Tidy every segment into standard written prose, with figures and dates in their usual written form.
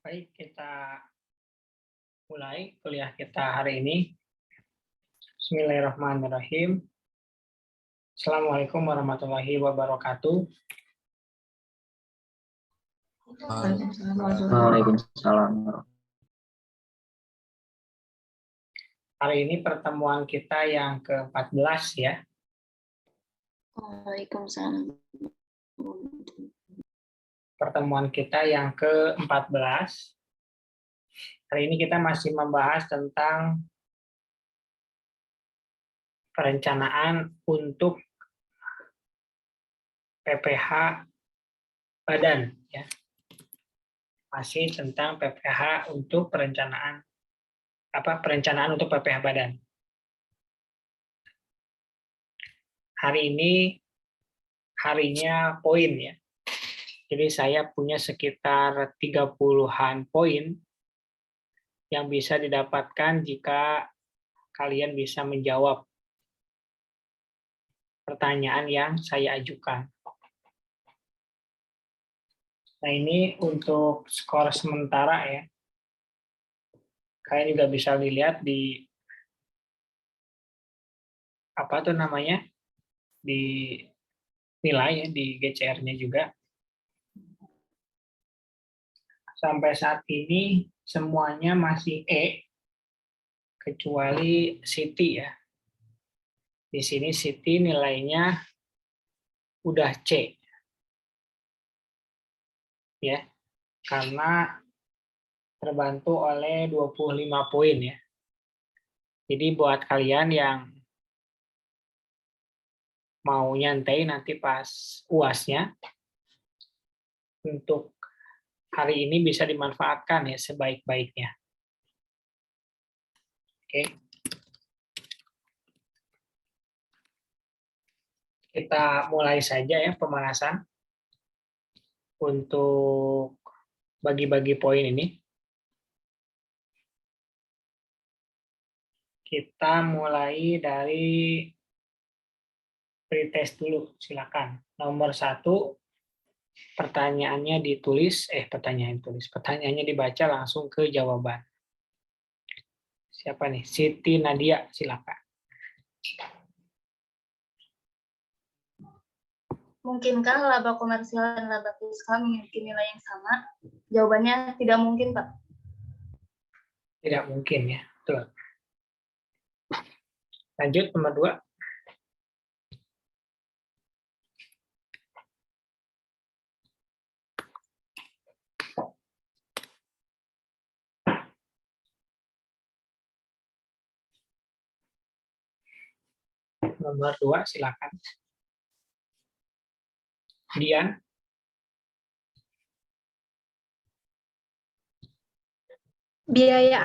Baik, kita mulai kuliah kita hari ini. Bismillahirrahmanirrahim. Assalamualaikum warahmatullahi wabarakatuh. Waalaikumsalam. Hari ini pertemuan kita yang ke-14 ya. Waalaikumsalam. Pertemuan kita yang ke-14. Hari ini kita masih membahas tentang perencanaan untuk PPH badan ya. Masih tentang PPH untuk perencanaan untuk PPH badan. Hari ini harinya poin ya. Jadi saya punya sekitar 30-an poin yang bisa didapatkan jika kalian bisa menjawab pertanyaan yang saya ajukan. Nah, ini untuk skor sementara ya. Kalian juga bisa dilihat di di nilai ya, di GCR-nya juga. Sampai saat ini semuanya masih E, kecuali Siti ya. Di sini Siti nilainya udah C. Ya, karena terbantu oleh 25 poin ya. Jadi buat kalian yang mau nyantai nanti pas UAS-nya, untuk hari ini bisa dimanfaatkan ya sebaik-baiknya. Oke. Kita mulai saja ya pemanasan untuk bagi-bagi poin ini. Kita mulai dari pretest dulu, silakan. Nomor 1, pertanyaannya pertanyaannya dibaca langsung ke jawaban. Siapa nih? Siti Nadia, silakan. Mungkinkah laba komersial dan laba fiskal memiliki nilai yang sama? Jawabannya tidak mungkin, Pak. Tidak mungkin ya, betul. Lanjut nomor 2. Nomor 2, silakan. Dian. Biaya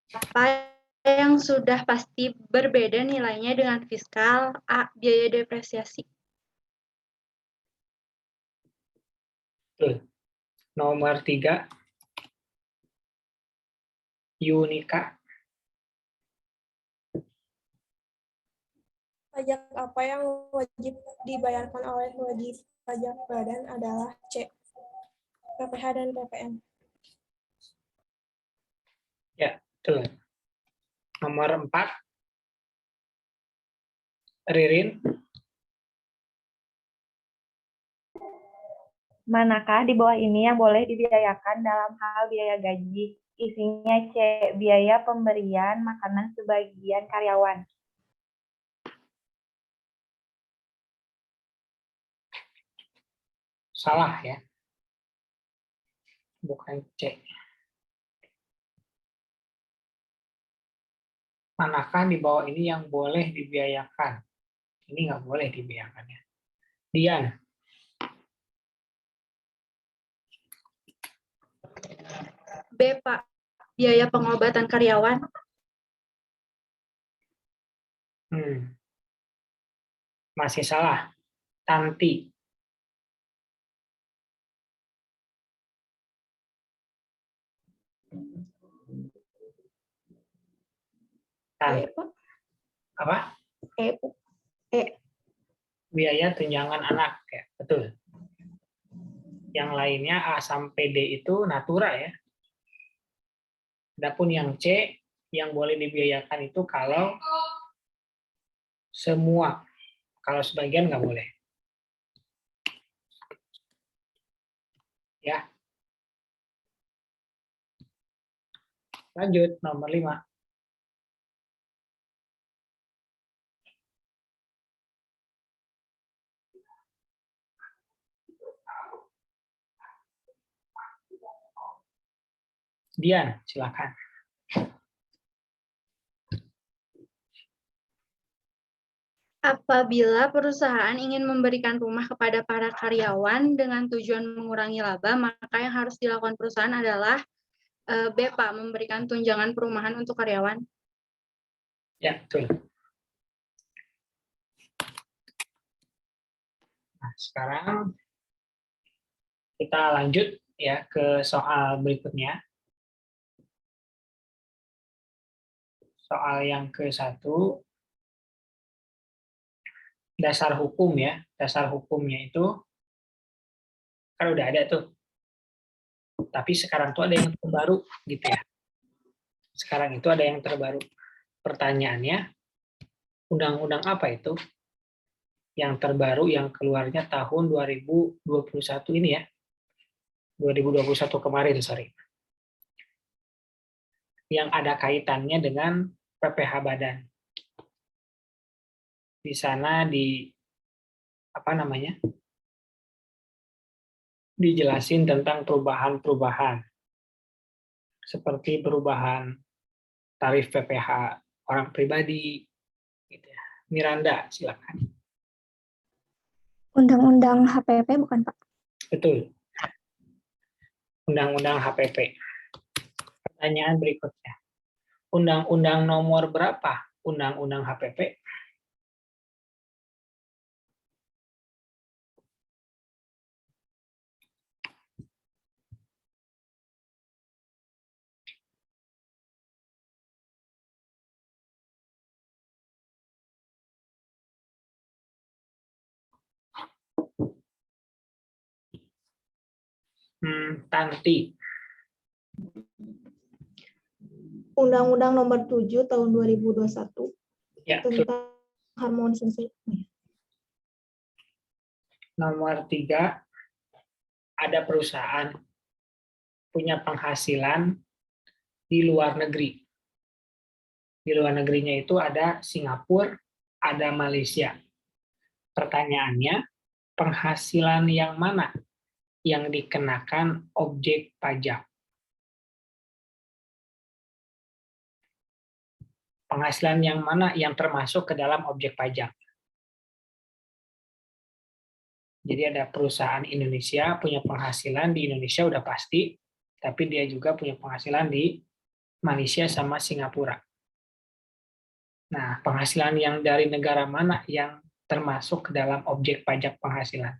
apa yang sudah pasti berbeda nilainya dengan fiskal? A. Biaya depresiasi. Betul. Nomor 3, Yunika. Pajak apa yang wajib dibayarkan oleh wajib pajak badan adalah C. PPH dan PPN. Ya, betul. Nomor 4, Ririn. Manakah di bawah ini yang boleh dibiayakan dalam hal biaya gaji? Isinya C. Biaya pemberian makanan sebagian karyawan. Salah ya. Bukan C. Manakah di bawah ini yang boleh dibiayakan? Ini nggak boleh dibiayakan ya. Dian. B. Pak. Biaya pengobatan karyawan. Masih salah. Tanti. E, Pak. Apa? E. Biaya tunjangan anak ya, betul. Yang lainnya A sampai D itu natura ya. Adapun yang C yang boleh dibiayakan itu kalau semua, kalau sebagian nggak boleh. Ya. Lanjut nomor 5. Dian, silakan. Apabila perusahaan ingin memberikan rumah kepada para karyawan dengan tujuan mengurangi laba, maka yang harus dilakukan perusahaan adalah B, Pak, memberikan tunjangan perumahan untuk karyawan. Ya, betul. Nah, sekarang kita lanjut ya ke soal berikutnya. Soal yang ke-1. Dasar hukum ya. Dasar hukumnya itu kan udah ada tuh. Tapi sekarang tuh ada yang terbaru gitu ya. Sekarang itu ada yang terbaru. Pertanyaannya, undang-undang apa itu? Yang terbaru yang keluarnya tahun 2021 ini ya. 2021 kemarin, sorry. Yang ada kaitannya dengan PPh Badan. Di sana dijelasin tentang perubahan-perubahan. Seperti perubahan tarif PPh orang pribadi. Gitu ya. Miranda, silakan. Undang-undang HPP bukan, Pak? Betul. Undang-undang HPP. Pertanyaan berikutnya. Undang-undang nomor berapa? Undang-undang HPP? Tanti. Undang-Undang Nomor 7 Tahun 2021 Ya, betul. tentang harmonisasi. Nomor 3, ada perusahaan punya penghasilan di luar negeri. Di luar negerinya itu ada Singapura, ada Malaysia. Pertanyaannya, penghasilan yang mana yang dikenakan objek pajak? Penghasilan yang mana yang termasuk ke dalam objek pajak? Jadi ada perusahaan Indonesia punya penghasilan di Indonesia udah pasti, tapi dia juga punya penghasilan di Malaysia sama Singapura. Nah, penghasilan yang dari negara mana yang termasuk ke dalam objek pajak penghasilan?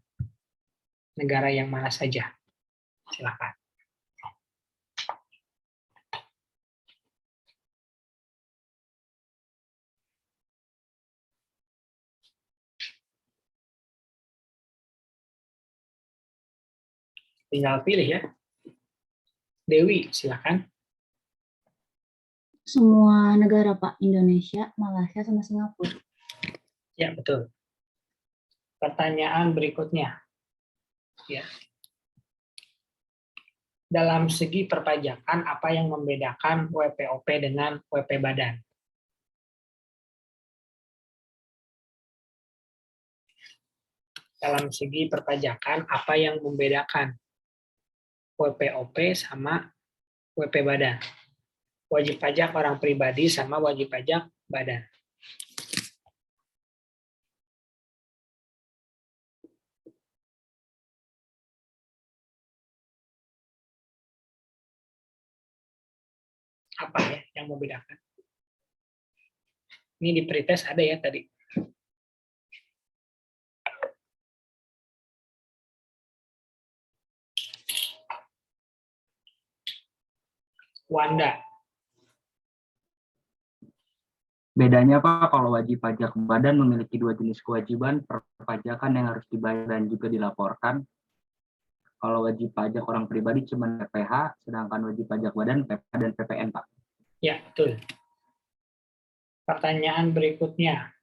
Negara yang mana saja? Silakan. Tinggal pilih ya. Dewi, silakan. Semua negara, Pak. Indonesia, Malaysia, sama Singapura. Ya, betul. Pertanyaan berikutnya. Ya. Dalam segi perpajakan, apa yang membedakan WPOP dengan WP Badan? Dalam segi perpajakan, apa yang membedakan WPOP sama WP Badan? Wajib pajak orang pribadi sama wajib pajak badan. Apa ya yang membedakan? Ini di pretest ada ya tadi. Wanda. Bedanya Pak, kalau wajib pajak badan memiliki 2 jenis kewajiban perpajakan yang harus dibayar dan juga dilaporkan. Kalau wajib pajak orang pribadi cuma PPH, sedangkan wajib pajak badan PPH dan PPN, Pak. Ya, betul. Pertanyaan berikutnya.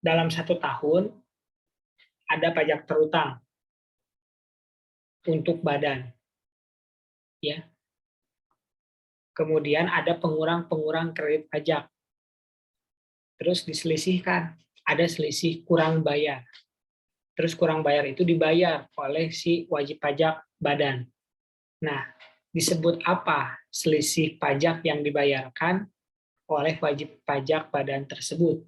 Dalam 1 tahun, ada pajak terutang untuk badan. Ya. Kemudian ada pengurang-pengurang kredit pajak. Terus diselisihkan. Ada selisih kurang bayar. Terus kurang bayar itu dibayar oleh si wajib pajak badan. Nah, disebut apa selisih pajak yang dibayarkan oleh wajib pajak badan tersebut?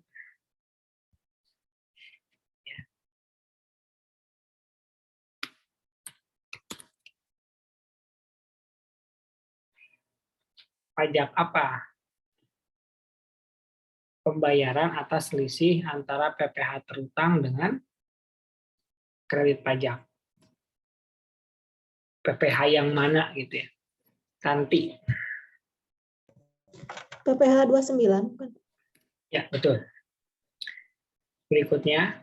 Pajak apa? Pembayaran atas selisih antara PPh terutang dengan kredit pajak. PPh yang mana gitu ya? Nanti. PPh 29 bukan? Ya, betul. Berikutnya,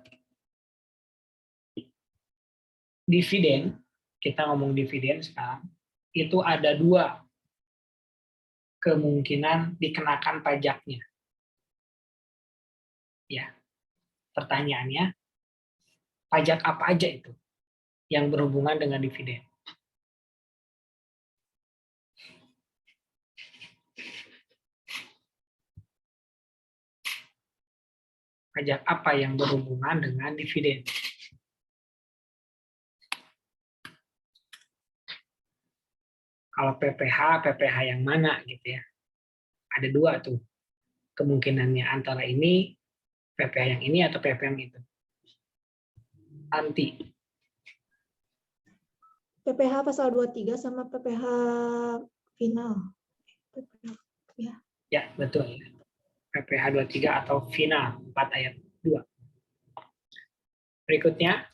dividen. Kita ngomong dividen sekarang. Itu ada 2 kemungkinan dikenakan pajaknya. Ya. Pertanyaannya, pajak apa aja itu yang berhubungan dengan dividen? Pajak apa yang berhubungan dengan dividen? Kalau PPh yang mana gitu ya? Ada 2 tuh kemungkinannya, antara ini, PPh yang ini atau PPh yang itu. Nanti. PPh pasal 23 sama PPh final. Ya. Ya, betul. PPh 23 atau final 4 ayat 2. Berikutnya,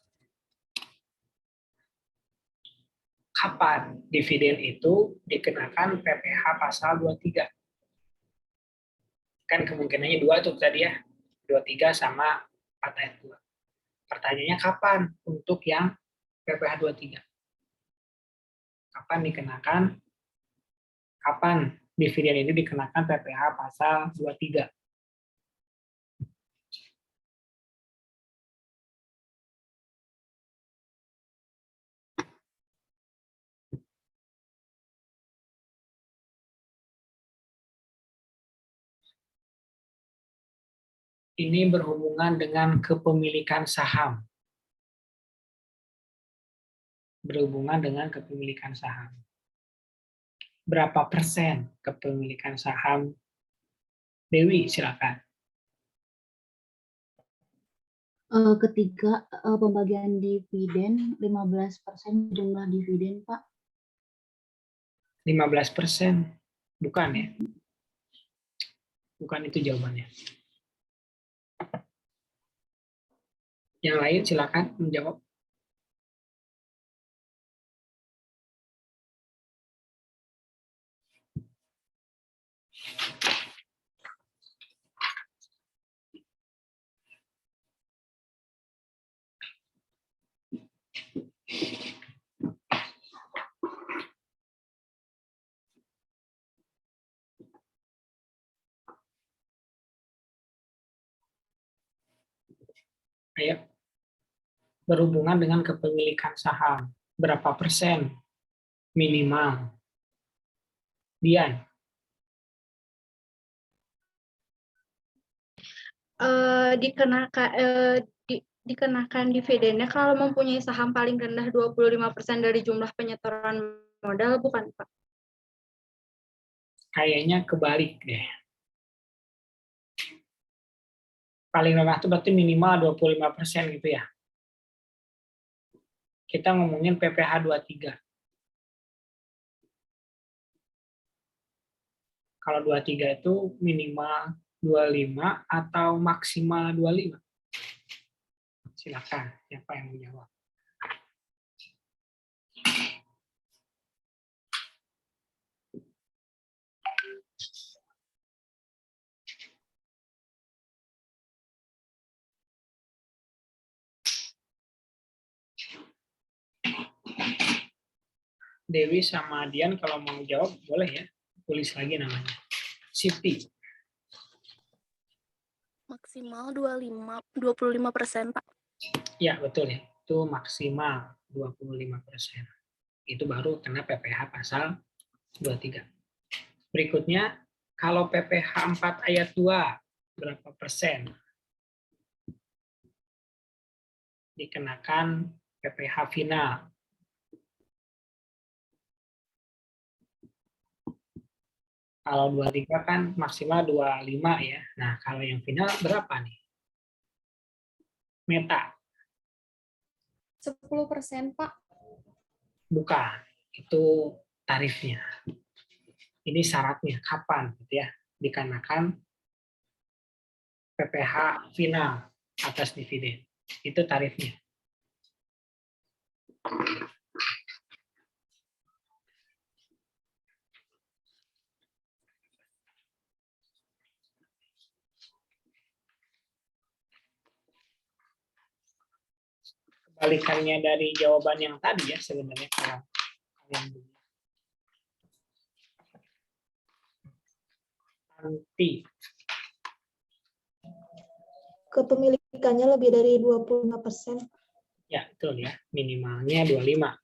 kapan dividen itu dikenakan PPh pasal 23? Kan kemungkinannya 2 tuh tadi ya, 23 sama 4 ayat 2. Pertanyaannya kapan untuk yang PPh 23? Kapan dikenakan? Kapan dividen ini dikenakan PPh pasal 23? Ini berhubungan dengan kepemilikan saham. Berhubungan dengan kepemilikan saham. Berapa persen kepemilikan saham? Dewi, silakan. Ketika pembagian dividen 15% jumlah dividen, Pak. 15%. Bukan ya? Bukan itu jawabannya. Yang lain silakan menjawab. Ayo. Berhubungan dengan kepemilikan saham. Berapa persen minimal? Dian. Dikenakan dividennya kalau mempunyai saham paling rendah 25% dari jumlah penyetoran modal, bukan, Pak? Kayaknya kebalik deh. Paling rendah itu berarti minimal 25% gitu ya. Kita ngomongin PPh 23. Kalau 23 itu minimal 25 atau maksimal 25? Silakan, siapa yang menjawab? Dewi sama Dian kalau mau jawab boleh ya, tulis lagi namanya. Siti. Maksimal 25%, Pak. Ya, betul ya. Itu maksimal 25%. Itu baru kena PPh pasal 23. Berikutnya, kalau PPh 4 ayat 2, berapa persen? Dikenakan PPh final. Kalau 23 kan maksimal 25 ya. Nah, kalau yang final berapa nih? Meta. 10%, Pak. Bukan, itu tarifnya. Ini syaratnya kapan gitu ya dikarenakan PPh final atas dividen. Itu tarifnya. Kebalikannya dari jawaban yang tadi ya sebenarnya kalau kalian nanti Kepemilikannya lebih dari 25%. ya betul ya, minimalnya 25.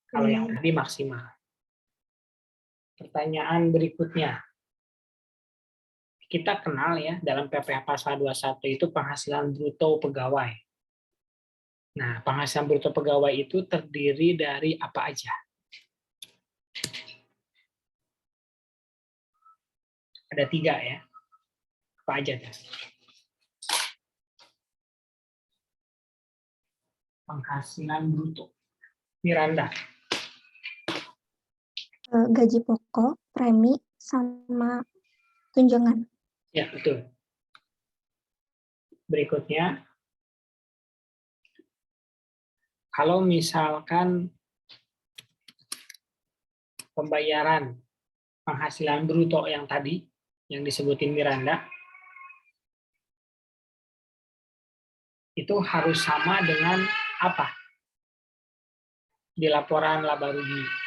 Kalau yang tadi maksimal. Pertanyaan berikutnya. Kita kenal ya dalam PPh pasal 21 itu penghasilan bruto pegawai. Nah, penghasilan bruto pegawai itu terdiri dari apa aja? Ada 3 ya. Apa aja tuh? Penghasilan bruto. Miranda. Gaji pokok, premi, sama tunjangan. Ya, betul. Berikutnya, kalau misalkan pembayaran penghasilan bruto yang tadi, yang disebutin Miranda, itu harus sama dengan apa? Di laporan laba rugi.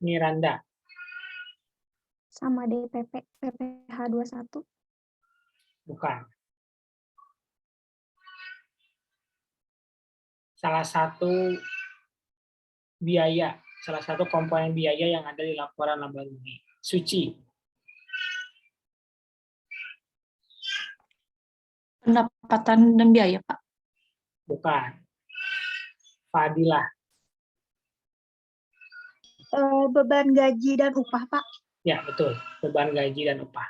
Miranda. Sama DPP, PPh 21. Bukan. Salah satu biaya, salah satu komponen biaya yang ada di laporan laba rugi. Suci. Pendapatan dan biaya, Pak. Bukan. Fadilah. Beban gaji dan upah, Pak. Ya, betul. Beban gaji dan upah.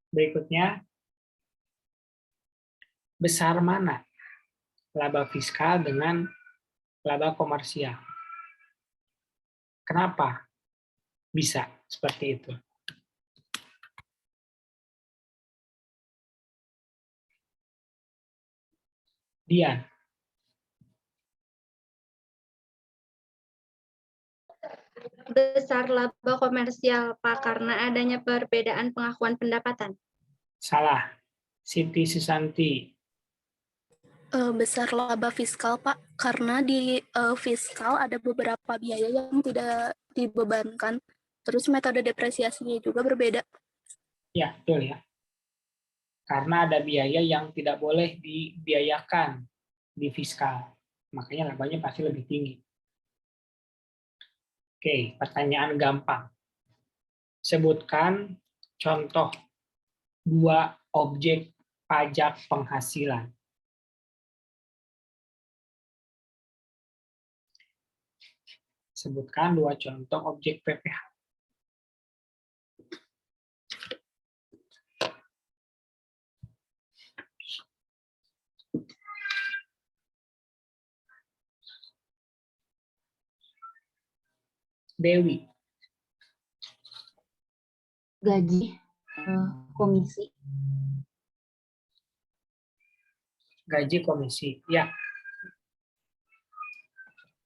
Berikutnya, besar mana laba fiskal dengan laba komersial? Kenapa bisa seperti itu? Dian. Besar laba komersial, Pak, karena adanya perbedaan pengakuan pendapatan. Salah. Siti Susanti. Besar laba fiskal, Pak, karena di fiskal ada beberapa biaya yang tidak dibebankan. Terus metode depresiasinya juga berbeda. Ya, betul ya. Karena ada biaya yang tidak boleh dibiayakan di fiskal. Makanya labanya pasti lebih tinggi. Oke, pertanyaan gampang. Sebutkan contoh 2 objek pajak penghasilan. Sebutkan 2 contoh objek PPh. Dewi. Gaji, komisi. Gaji komisi. Ya.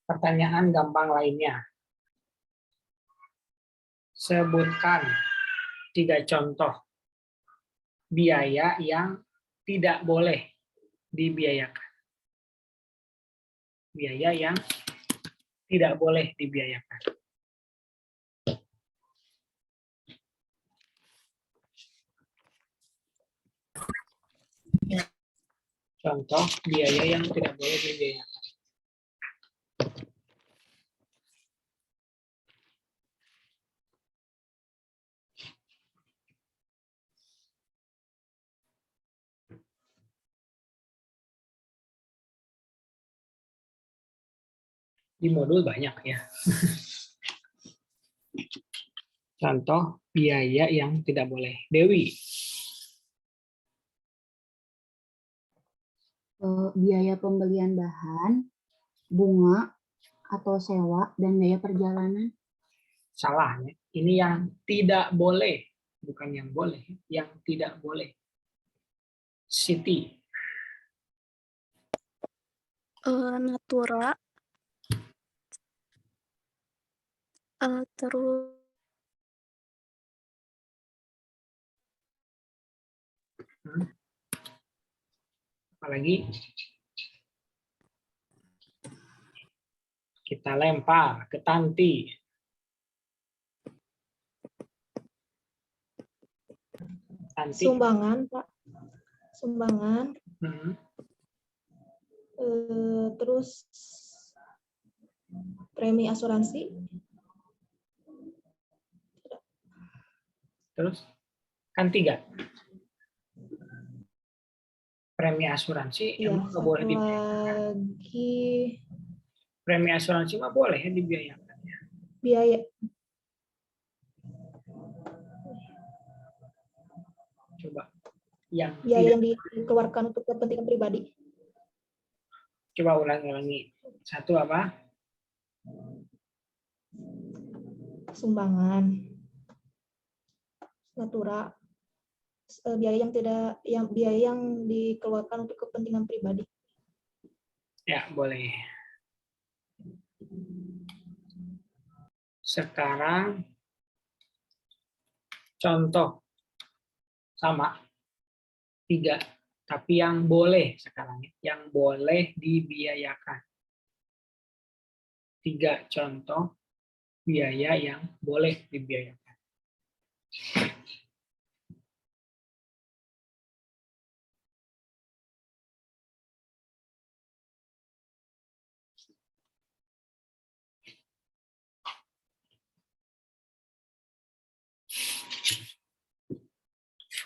Pertanyaan gampang lainnya. Sebutkan 3 contoh biaya yang tidak boleh dibiayakan. Biaya yang tidak boleh dibiayakan. Contoh biaya yang tidak boleh dibiayakan. Di modul banyak ya. Contoh biaya yang tidak boleh. Dewi. Biaya pembelian bahan, bunga, atau sewa, dan biaya perjalanan. Salah. Ini yang tidak boleh. Bukan yang boleh. Yang tidak boleh. Siti. Natura. Terus Apalagi? Kita lempar ke Tanti. Tanti. Sumbangan, Pak. Sumbangan. Terus premi asuransi. Terus kan 3. Premi asuransi Iya, emang nggak boleh satu dibiayakan. lagi Premi asuransi mah boleh ya dibiayakan. biaya. Coba yang Biaya tidak. yang dikeluarkan untuk kepentingan pribadi. Coba ulangi. Satu apa? Sumbangan. Natura. Biaya yang dikeluarkan untuk kepentingan pribadi. Ya, boleh. Sekarang contoh sama 3, tapi yang boleh sekarang, yang boleh dibiayakan. 3 contoh biaya yang boleh dibiayakan.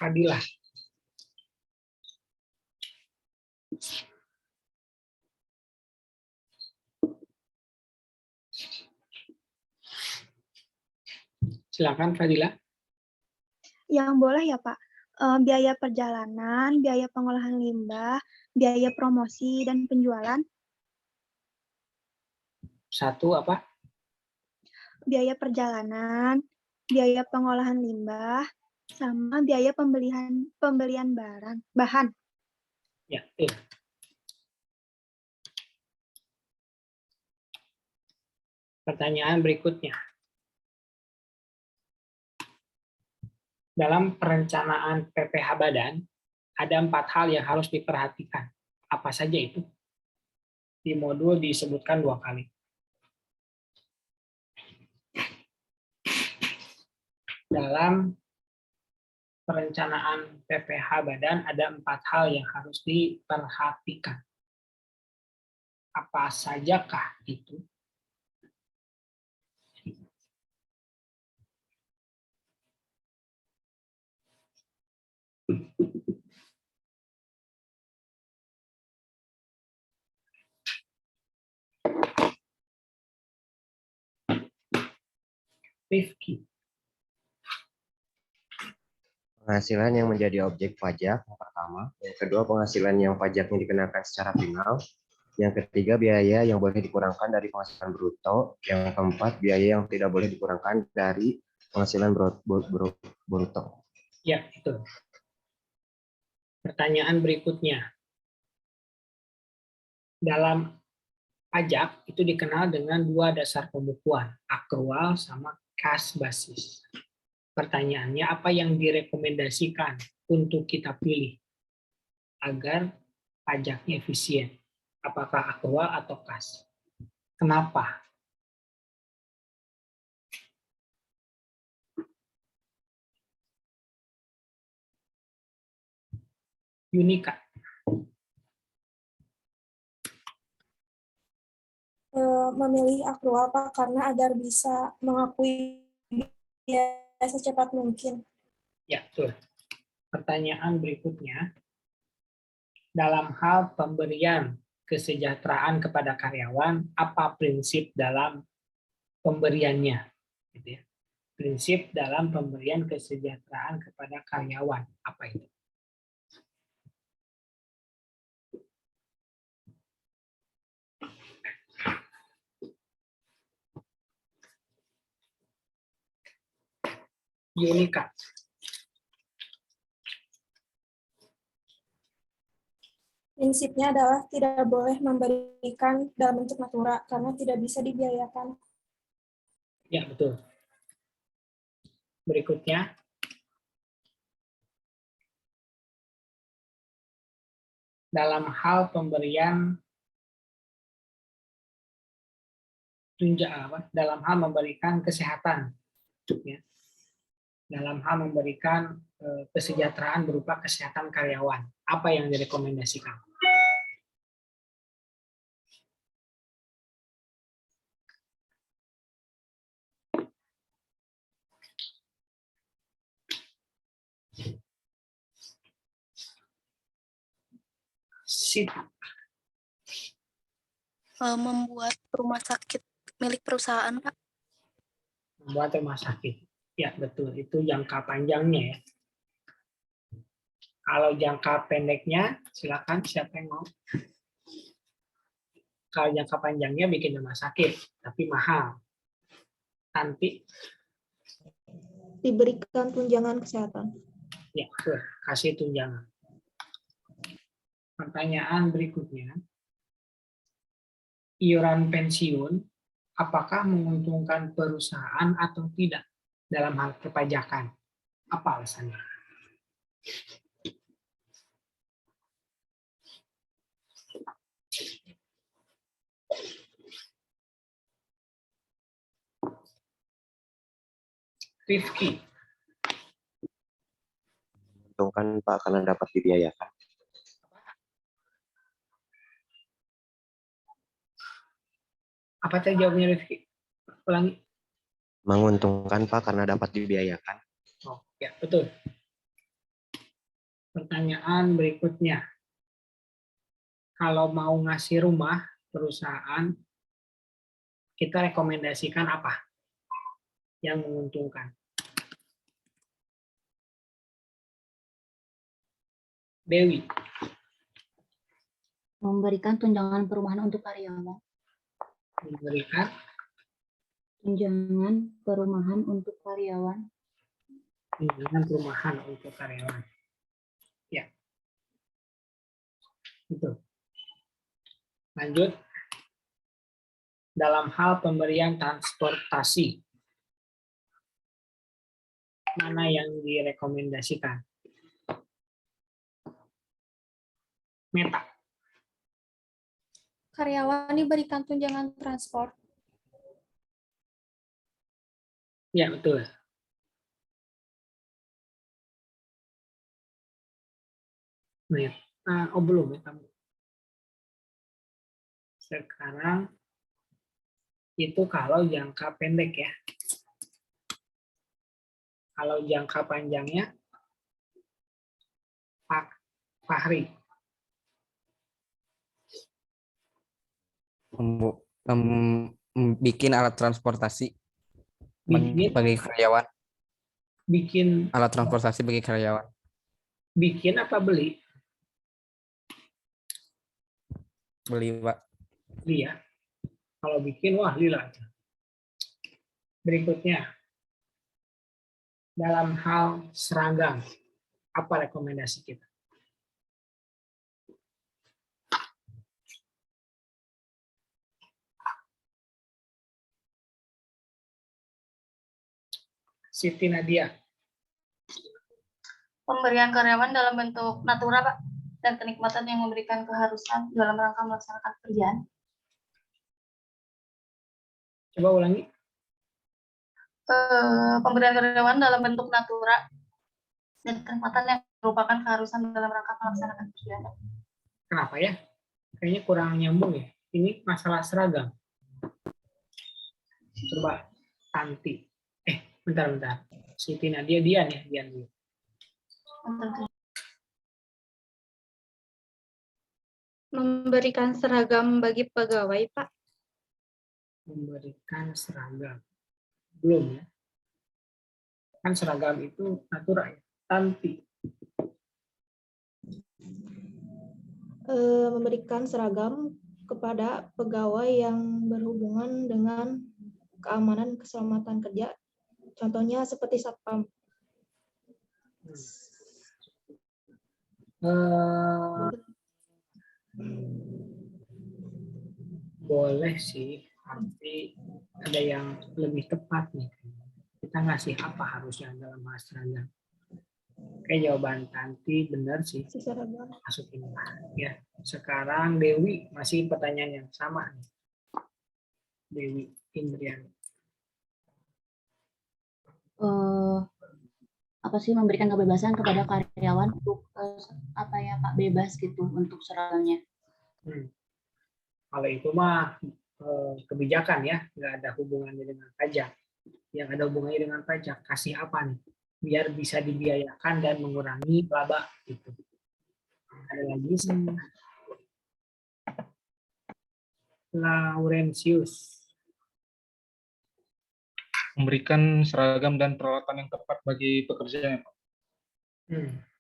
Fadilah. Silakan Fadilah. Yang boleh ya Pak, biaya perjalanan, biaya pengolahan limbah, biaya promosi dan penjualan. 1 apa? Biaya perjalanan, biaya pengolahan limbah, sama biaya pembelian bahan. Ya, Pertanyaan berikutnya. Dalam perencanaan PPH Badan, ada 4 hal yang harus diperhatikan. Apa saja itu? Di modul disebutkan 2 kali. Dalam perencanaan PPH Badan, ada 4 hal yang harus diperhatikan. Apa sajakah itu? Rifki. Penghasilan yang menjadi objek pajak yang pertama, yang kedua penghasilan yang pajaknya dikenakan secara final, yang ketiga biaya yang boleh dikurangkan dari penghasilan bruto, yang keempat biaya yang tidak boleh dikurangkan dari penghasilan bruto. Ya, itu. Pertanyaan berikutnya. Dalam pajak itu dikenal dengan 2 dasar pembukuan, akrual sama Kas basis. Pertanyaannya, apa yang direkomendasikan untuk kita pilih agar pajaknya efisien? Apakah aktual atau kas? Kenapa? Yunika. Memilih akrual Pak karena agar bisa mengakui biaya secepat mungkin. Ya, betul. Pertanyaan berikutnya, dalam hal pemberian kesejahteraan kepada karyawan, apa prinsip dalam pemberiannya? Gitu ya. Prinsip dalam pemberian kesejahteraan kepada karyawan, apa itu? Yunika. Prinsipnya adalah tidak boleh memberikan dalam bentuk natura karena tidak bisa dibiayakan. Ya, betul. Berikutnya, dalam hal pemberian dalam hal memberikan kesehatan, ya. Dalam hal memberikan kesejahteraan berupa kesehatan karyawan, apa yang direkomendasikan? Membuat rumah sakit milik perusahaan, Pak. Membuat rumah sakit. Ya, betul. Itu jangka panjangnya ya. Kalau jangka pendeknya, silakan siapa yang mau. Kalau jangka panjangnya bikin rumah sakit, tapi mahal. Nanti Diberikan tunjangan kesehatan. ya, betul. Kasih tunjangan. Pertanyaan berikutnya, iuran pensiun apakah menguntungkan perusahaan atau tidak dalam hal perpajakan? Apa alasannya? Rifki. Menguntungkan Pak karena dapat dibiayakan. Apa tadi jawabnya Rifki? Ulangi. Menguntungkan Pak karena dapat dibiayakan. Oh, ya, betul. Pertanyaan berikutnya. Kalau mau ngasih rumah perusahaan, kita rekomendasikan apa yang menguntungkan? Dewi. Memberikan tunjangan perumahan untuk karyawan. Memberikan Tunjangan perumahan untuk karyawan. tunjangan perumahan untuk karyawan. Ya. Itu. Lanjut. Dalam hal pemberian transportasi, mana yang direkomendasikan? Meta. Karyawan diberikan tunjangan transport. Ya, betul. Meta. Oh, belum ya kamu. Sekarang itu kalau jangka pendek ya. Kalau jangka panjangnya, Pak Fahri. Bikin alat transportasi Bikin bagi karyawan. Bikin alat transportasi bagi karyawan. Bikin apa beli? Beli, Pak. Beli ya. Kalau bikin, wah lila. Berikutnya, dalam hal seragam, apa rekomendasi kita? Siti Nadia. Pemberian karyawan dalam bentuk natura, Pak, dan kenikmatan yang memberikan keharusan dalam rangka melaksanakan pekerjaan. Coba ulangi. Pemberian karyawan dalam bentuk natura dan kenikmatan yang merupakan keharusan dalam rangka melaksanakan pekerjaan. Kenapa ya? Kayaknya kurang nyambung ya. Ini masalah seragam. Coba Tanti. Bentar. Siti Nadia, Dian ya, Dian dulu. Memberikan seragam bagi pegawai, Pak. Memberikan seragam. Belum ya. Kan seragam itu natura ya. Tanti. Memberikan seragam kepada pegawai yang berhubungan dengan keamanan keselamatan kerja. Contohnya seperti satpam. Boleh sih, tapi ada yang lebih tepat nih. Kita ngasih apa harusnya dalam hal seragam? Oke, jawaban Tanti benar sih. Masukin ya. Sekarang Dewi, masih pertanyaan yang sama nih. Dewi Indriani. Apa sih memberikan kebebasan kepada karyawan untuk apa ya Pak, bebas gitu untuk seragamnya? Kalau itu mah kebijakan ya, nggak ada hubungannya dengan pajak. Yang ada hubungannya dengan pajak, kasih apa nih? Biar bisa dibiayakan dan mengurangi laba gitu. Ada lagi Laurentius. Memberikan seragam dan peralatan yang tepat bagi pekerjaan.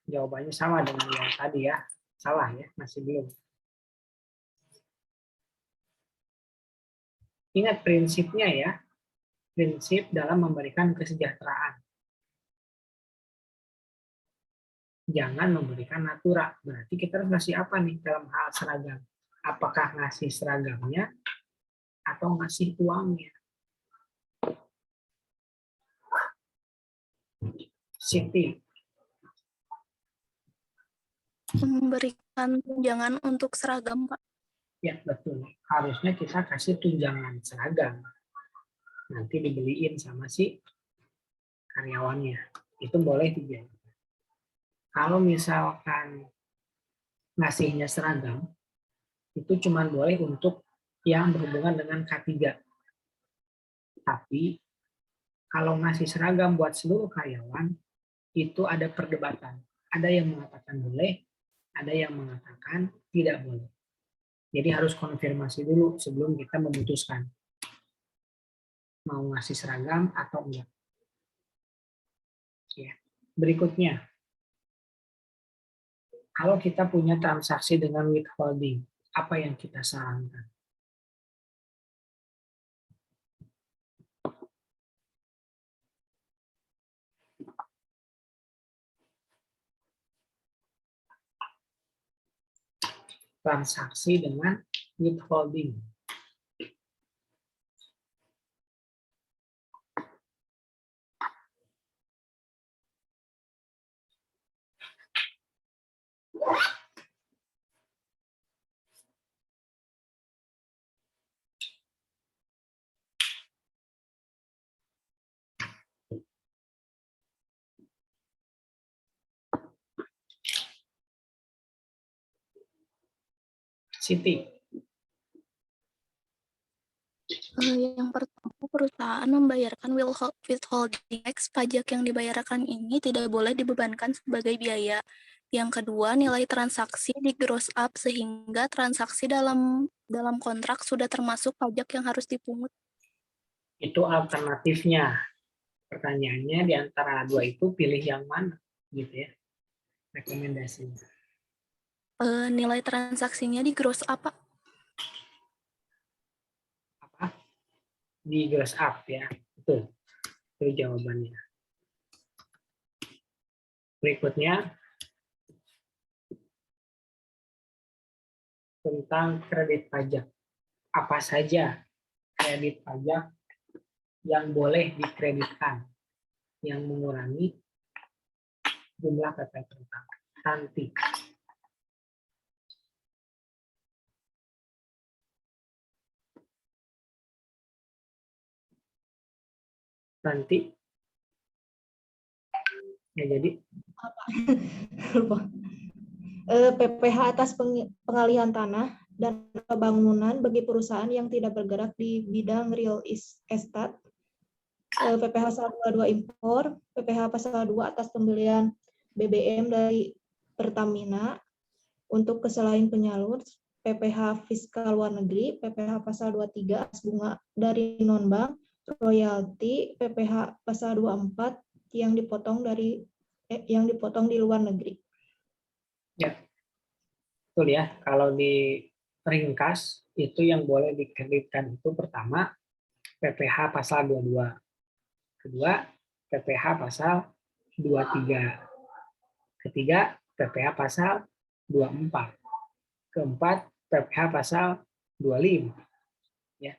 Jawabannya sama dengan yang tadi ya. Salah ya, masih belum. Ingat prinsipnya ya. Prinsip dalam memberikan kesejahteraan. Jangan memberikan natura. Berarti kita harus ngasih apa nih dalam hal seragam? Apakah ngasih seragamnya atau ngasih uangnya? Siti. Memberikan tunjangan untuk seragam, Pak. Ya, betul. Harusnya kita kasih tunjangan seragam. Nanti dibeliin sama si karyawannya. Itu boleh dibiayakan. Kalau misalkan ngasihnya seragam, itu cuma boleh untuk yang berhubungan dengan K3. Tapi, kalau ngasih seragam buat seluruh karyawan, itu ada perdebatan. Ada yang mengatakan boleh, ada yang mengatakan tidak boleh. Jadi harus konfirmasi dulu sebelum kita memutuskan mau ngasih seragam atau enggak. Ya. Berikutnya, kalau kita punya transaksi dengan withholding, apa yang kita sarankan? Transaksi dengan withholding. Siti. Yang pertama, perusahaan membayarkan withholding tax. Pajak yang dibayarkan ini tidak boleh dibebankan sebagai biaya. Yang kedua, nilai transaksi di gross up sehingga transaksi dalam kontrak sudah termasuk pajak yang harus dipungut. Itu alternatifnya. Pertanyaannya di antara dua itu pilih yang mana, gitu ya? Rekomendasinya. Nilai transaksinya di gross up, Pak. Apa? Di gross up ya, betul. Itu jawabannya. Berikutnya tentang kredit pajak. Apa saja kredit pajak yang boleh dikreditkan? yang mengurangi jumlah PPh terutama. Nanti. Ya jadi PPh atas pengalihan tanah dan bangunan bagi perusahaan yang tidak bergerak di bidang real estate, PPh pasal 22 impor, PPh pasal 2 atas pembelian BBM dari Pertamina untuk kesalahan penyalur, PPh fiskal luar negeri, PPh pasal 23 atas bunga dari non-bank, royalti, PPh pasal 24 yang dipotong di luar negeri. ya, betul ya. Kalau diringkas itu yang boleh dikreditkan itu pertama PPh pasal 22, kedua PPh pasal 23, ketiga PPh pasal 24, keempat PPh pasal 25, ya,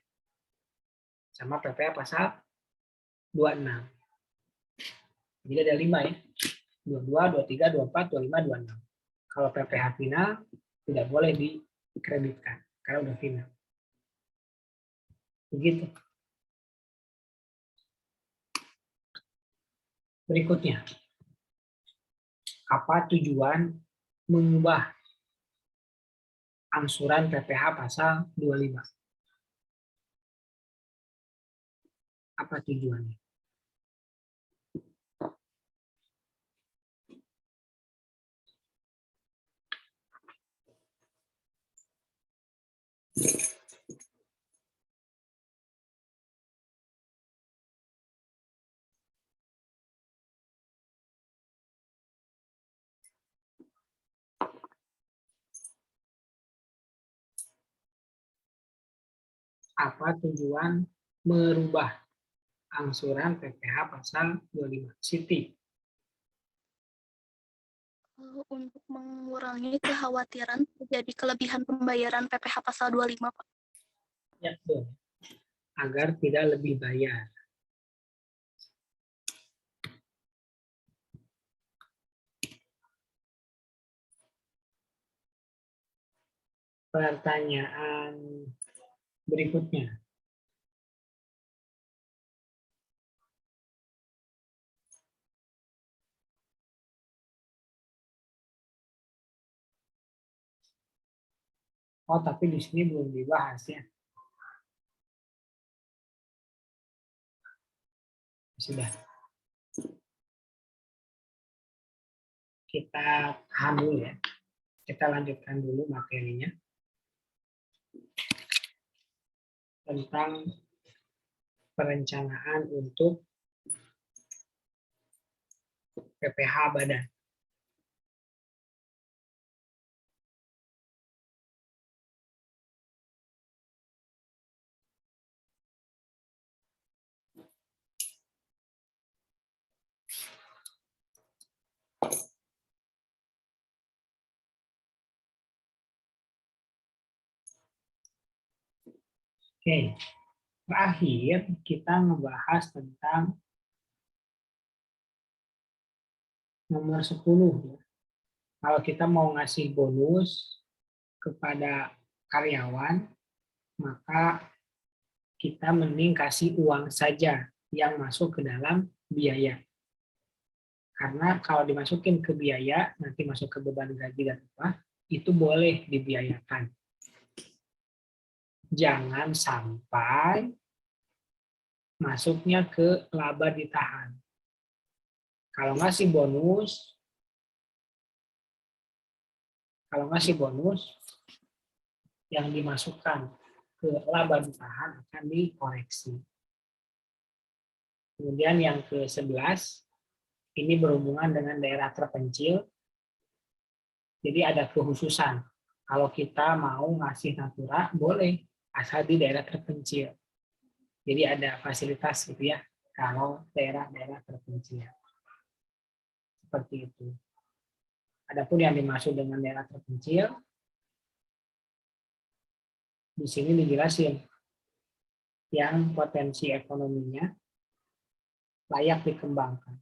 sama PPh pasal 26. Jadi ada 5 ya, 22, 23, 24, 25, 26. Kalau PPh final tidak boleh dikreditkan karena udah final. Begitu. Berikutnya, apa tujuan mengubah angsuran PPh pasal 25? Apa tujuannya? Apa tujuan merubah angsuran PPh pasal 25? Siti. Untuk mengurangi kekhawatiran terjadi kelebihan pembayaran PPh pasal 25, Pak. Ya, betul. Agar tidak lebih bayar. Pertanyaan berikutnya. Oh, tapi di sini belum dibahas ya. Sudah. Kita tahan dulu ya. Kita lanjutkan dulu materinya. Tentang perencanaan untuk PPh badan. Oke, terakhir kita ngebahas tentang nomor 10. Kalau kita mau ngasih bonus kepada karyawan, maka kita mending kasih uang saja yang masuk ke dalam biaya. Karena kalau dimasukin ke biaya, nanti masuk ke beban gaji dan upah, itu boleh dibiayakan. Jangan sampai masuknya ke laba ditahan. Kalau ngasih bonus, yang dimasukkan ke laba ditahan akan dikoreksi. Kemudian yang ke-11, ini berhubungan dengan daerah terpencil. Jadi ada kekhususan. Kalau kita mau ngasih natura, boleh, asal di daerah terpencil. Jadi ada fasilitas gitu ya, kalau daerah-daerah terpencil. Seperti itu. Adapun yang dimaksud dengan daerah terpencil, di sini dijelasin yang potensi ekonominya layak dikembangkan.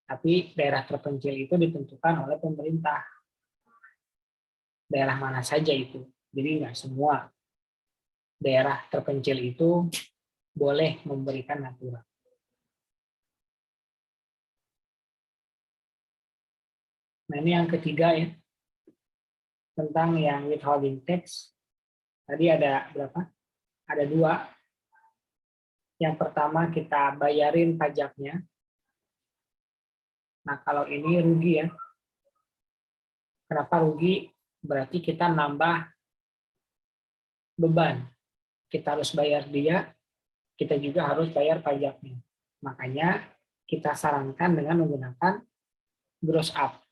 Tapi daerah terpencil itu ditentukan oleh pemerintah. Daerah mana saja itu. Jadi nggak semua daerah terpencil itu boleh memberikan natura. Nah ini yang ketiga ya, tentang yang withholding tax. Tadi ada berapa? Ada 2. Yang pertama kita bayarin pajaknya. Nah kalau ini rugi ya. Kenapa rugi? Berarti kita nambah beban. Kita harus bayar dia, kita juga harus bayar pajaknya. Makanya kita sarankan dengan menggunakan gross up.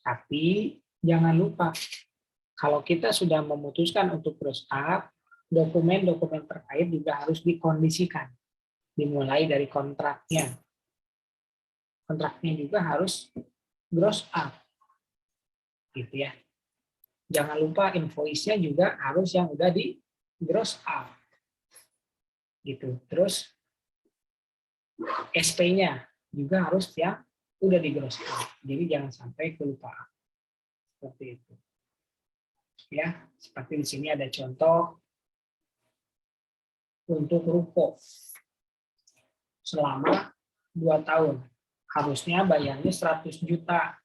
Tapi jangan lupa, kalau kita sudah memutuskan untuk gross up, dokumen-dokumen terkait juga harus dikondisikan. Dimulai dari kontraknya. Kontraknya juga harus gross up. Gitu ya. Jangan lupa invoice-nya juga harus yang udah di gross up. Gitu. Terus SP-nya juga harus yang udah di gross up. Jadi jangan sampai kelupaan. Seperti itu. Ya, seperti di sini ada contoh untuk ruko. Selama 2 tahun. Harusnya bayarnya 100 juta.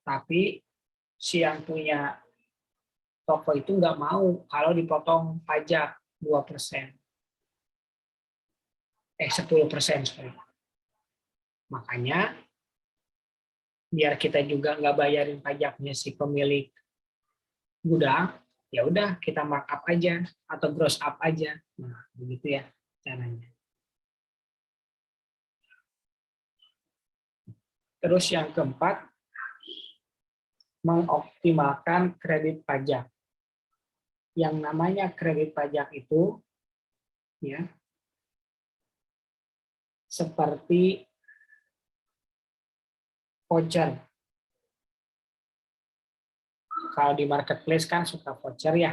Tapi si yang punya toko itu nggak mau kalau dipotong pajak 2%. 10%. Sorry. Makanya, biar kita juga nggak bayarin pajaknya si pemilik gudang, ya udah kita markup aja atau gross up aja. Nah, begitu ya caranya. Terus yang keempat, mengoptimalkan kredit pajak. Yang namanya kredit pajak itu ya seperti voucher. Kalau di marketplace kan suka voucher ya.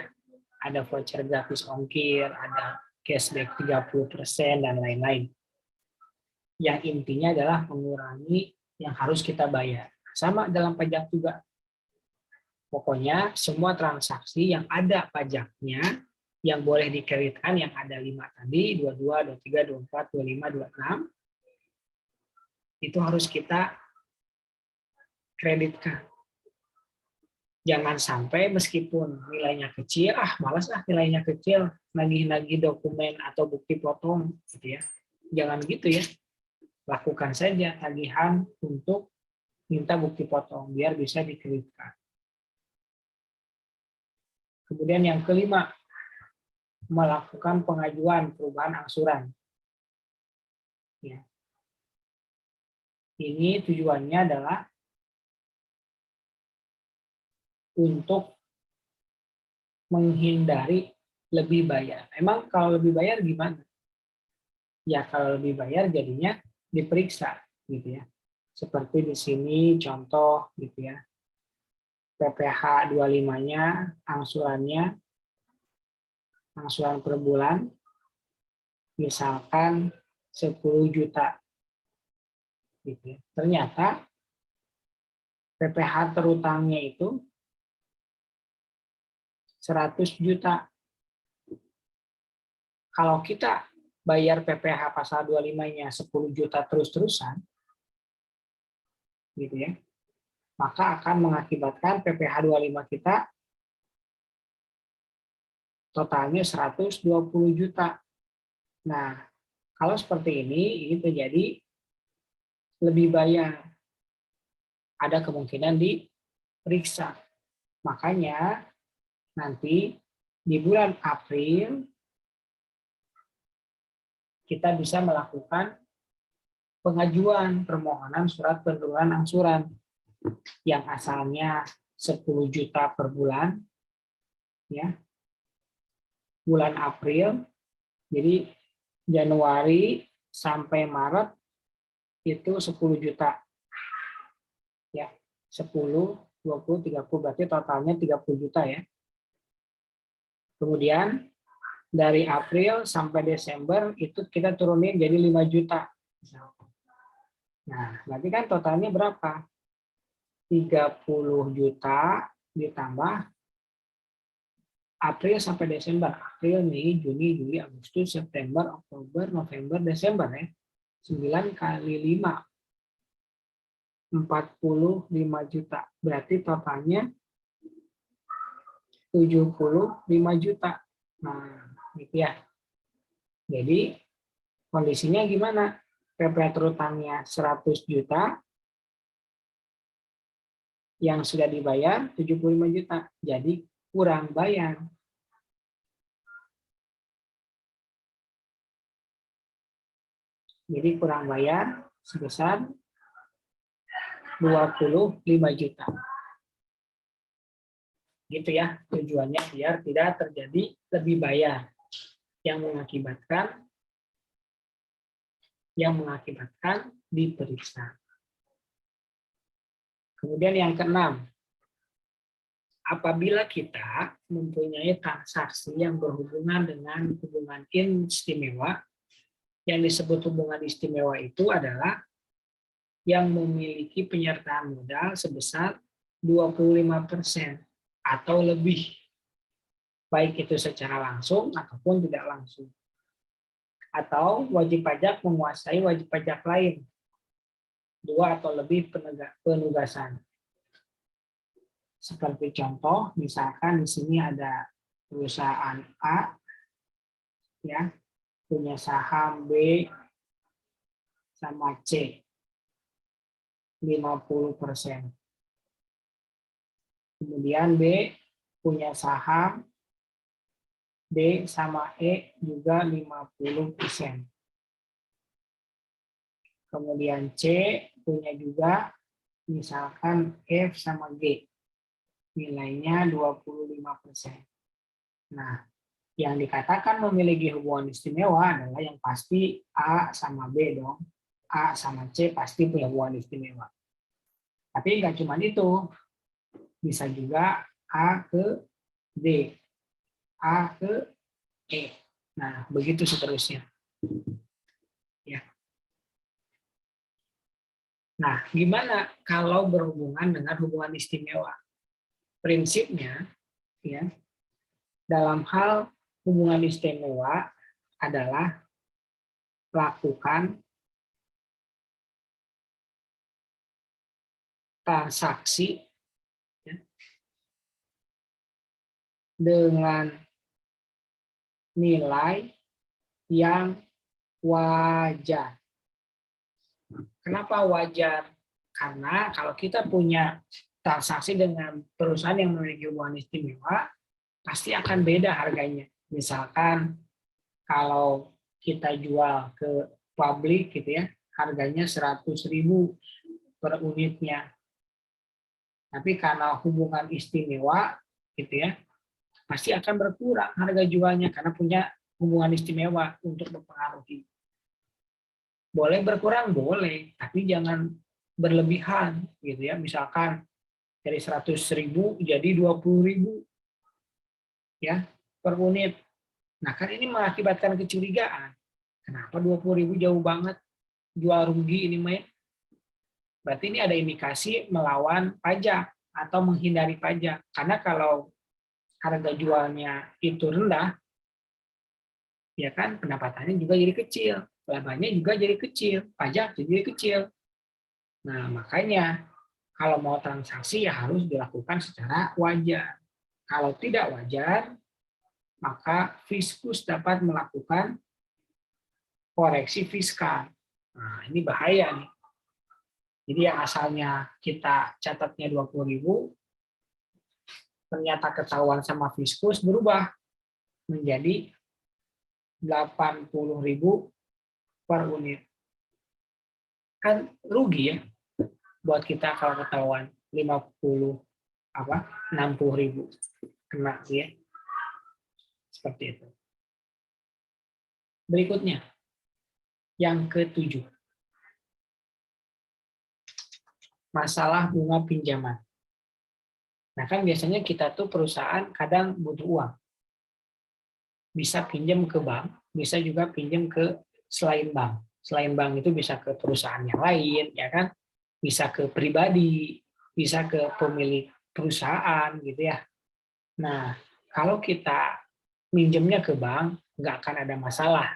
Ada voucher gratis ongkir, ada cashback 30% dan lain-lain. Yang intinya adalah mengurangi yang harus kita bayar. Sama dalam pajak juga. Pokoknya semua transaksi yang ada pajaknya yang boleh dikreditkan yang ada 5 tadi, 22, 23, 24, 25, 26 itu harus kita kreditkan. Jangan sampai meskipun nilainya kecil, malas nilainya kecil, nagih-nagih dokumen atau bukti potong gitu ya. Jangan gitu ya. Lakukan saja tagihan untuk minta bukti potong biar bisa dikreditkan. Kemudian yang kelima, melakukan pengajuan perubahan angsuran. Ya. Ini tujuannya adalah untuk menghindari lebih bayar. Emang kalau lebih bayar gimana? Ya kalau lebih bayar jadinya diperiksa gitu ya. Seperti di sini contoh gitu ya. PPh 25-nya angsurannya angsuran per bulan misalkan 10 juta. Gitu ya. Ternyata PPh terutangnya itu 100 juta. Kalau kita bayar PPh pasal 25-nya 10 juta terus-terusan, gitu ya, maka akan mengakibatkan PPh 25 kita totalnya 120 juta. Nah, kalau seperti ini terjadi lebih bayar. Ada kemungkinan diperiksa. Makanya nanti di bulan April kita bisa melakukan pengajuan permohonan surat penurunan angsuran yang asalnya 10 juta per bulan ya. Bulan April, jadi Januari sampai Maret itu 10 juta. Ya, 10, 20, 30 berarti totalnya 30 juta ya. Kemudian dari April sampai Desember itu kita turunin jadi 5 juta. Nah, berarti kan totalnya berapa? 30 juta ditambah April sampai Desember. April, Mei, Juni, Juli, Agustus, September, Oktober, November, Desember ya. 9 kali 5. 45 juta. Berarti totalnya 75 juta. Nah, gitu ya. Jadi kondisinya gimana? PP terutangnya 100 juta, yang sudah dibayar 75 juta. Jadi kurang bayar. Jadi kurang bayar sebesar 25 juta. Gitu ya, tujuannya biar tidak terjadi lebih bayar yang mengakibatkan diperiksa. Kemudian yang keenam, apabila kita mempunyai transaksi yang berhubungan dengan hubungan istimewa, yang disebut hubungan istimewa itu adalah yang memiliki penyertaan modal sebesar 25% atau lebih, baik itu secara langsung ataupun tidak langsung. Atau wajib pajak menguasai wajib pajak lain, 2 atau lebih penugasan. Seperti contoh, misalkan di sini ada perusahaan A, ya, punya saham B sama C, 50%. Kemudian B punya saham D sama E juga 50%. Kemudian C punya juga misalkan F sama G, nilainya 25%. Nah, yang dikatakan memiliki hubungan istimewa adalah yang pasti A sama B dong. A sama C pasti punya hubungan istimewa. Tapi nggak cuma itu, bisa juga A ke D, A ke E. Nah, begitu seterusnya. Ya. Nah, gimana kalau berhubungan dengan hubungan istimewa? Prinsipnya, ya, dalam hal hubungan istimewa adalah lakukan transaksi ya, dengan nilai yang wajar. Kenapa wajar? Karena kalau kita punya transaksi dengan perusahaan yang memiliki hubungan istimewa, pasti akan beda harganya. Misalkan kalau kita jual ke publik gitu ya, harganya 100.000 per unitnya. Tapi karena hubungan istimewa gitu ya, pasti akan berkurang harga jualnya karena punya hubungan istimewa untuk mempengaruhi. Boleh berkurang, boleh, tapi jangan berlebihan gitu ya. Misalkan dari 100.000 jadi 20.000 ya per unit. Nah, kan ini mengakibatkan kecurigaan. Kenapa 20.000 jauh banget? Jual rugi ini mah. Berarti ini ada indikasi melawan pajak atau menghindari pajak. Karena kalau harga jualnya itu rendah, ya kan pendapatannya juga jadi kecil. Labanya juga jadi kecil, pajak jadi kecil. Nah, makanya kalau mau transaksi ya harus dilakukan secara wajar. Kalau tidak wajar, maka Fiskus dapat melakukan koreksi fiskal. Nah, ini bahaya nih. Jadi yang asalnya kita catatnya 20.000, ternyata ketahuan sama Fiskus berubah menjadi 80.000 per unit. Kan rugi ya buat kita kalau ketahuan 60.000 kena ya. Seperti itu. Berikutnya yang ke-7. Masalah bunga pinjaman. Nah, kan biasanya kita tuh perusahaan kadang butuh uang. bisa pinjam ke bank, bisa juga pinjam ke selain bank. Selain bank itu bisa ke perusahaan yang lain, ya kan? Bisa ke pribadi, bisa ke pemilik perusahaan, gitu ya. Nah, kalau kita minjemnya ke bank, nggak akan ada masalah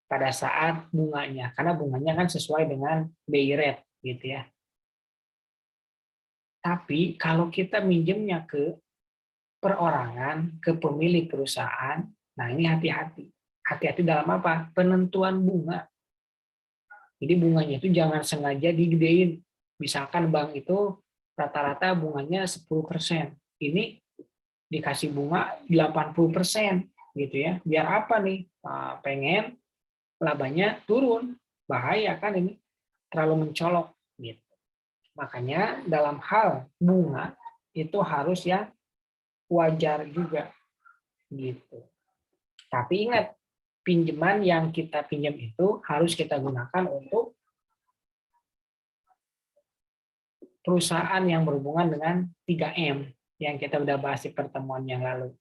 pada saat bunganya, karena bunganya kan sesuai dengan BI rate, gitu ya. Tapi kalau kita minjemnya ke perorangan, ke pemilik perusahaan, nah ini hati-hati. Hati-hati dalam apa? Penentuan bunga. Jadi bunganya itu jangan sengaja digedein. Misalkan bank itu rata-rata bunganya 10%. Ini dikasih bunga 80%, gitu ya. Biar apa nih? Pengen labanya turun. Bahaya kan ini. Terlalu mencolok, gitu. Makanya dalam hal bunga itu harus yang wajar juga, gitu. Tapi ingat, pinjaman yang kita pinjam itu harus kita gunakan untuk perusahaan yang berhubungan dengan 3M yang kita udah bahas di pertemuan yang lalu.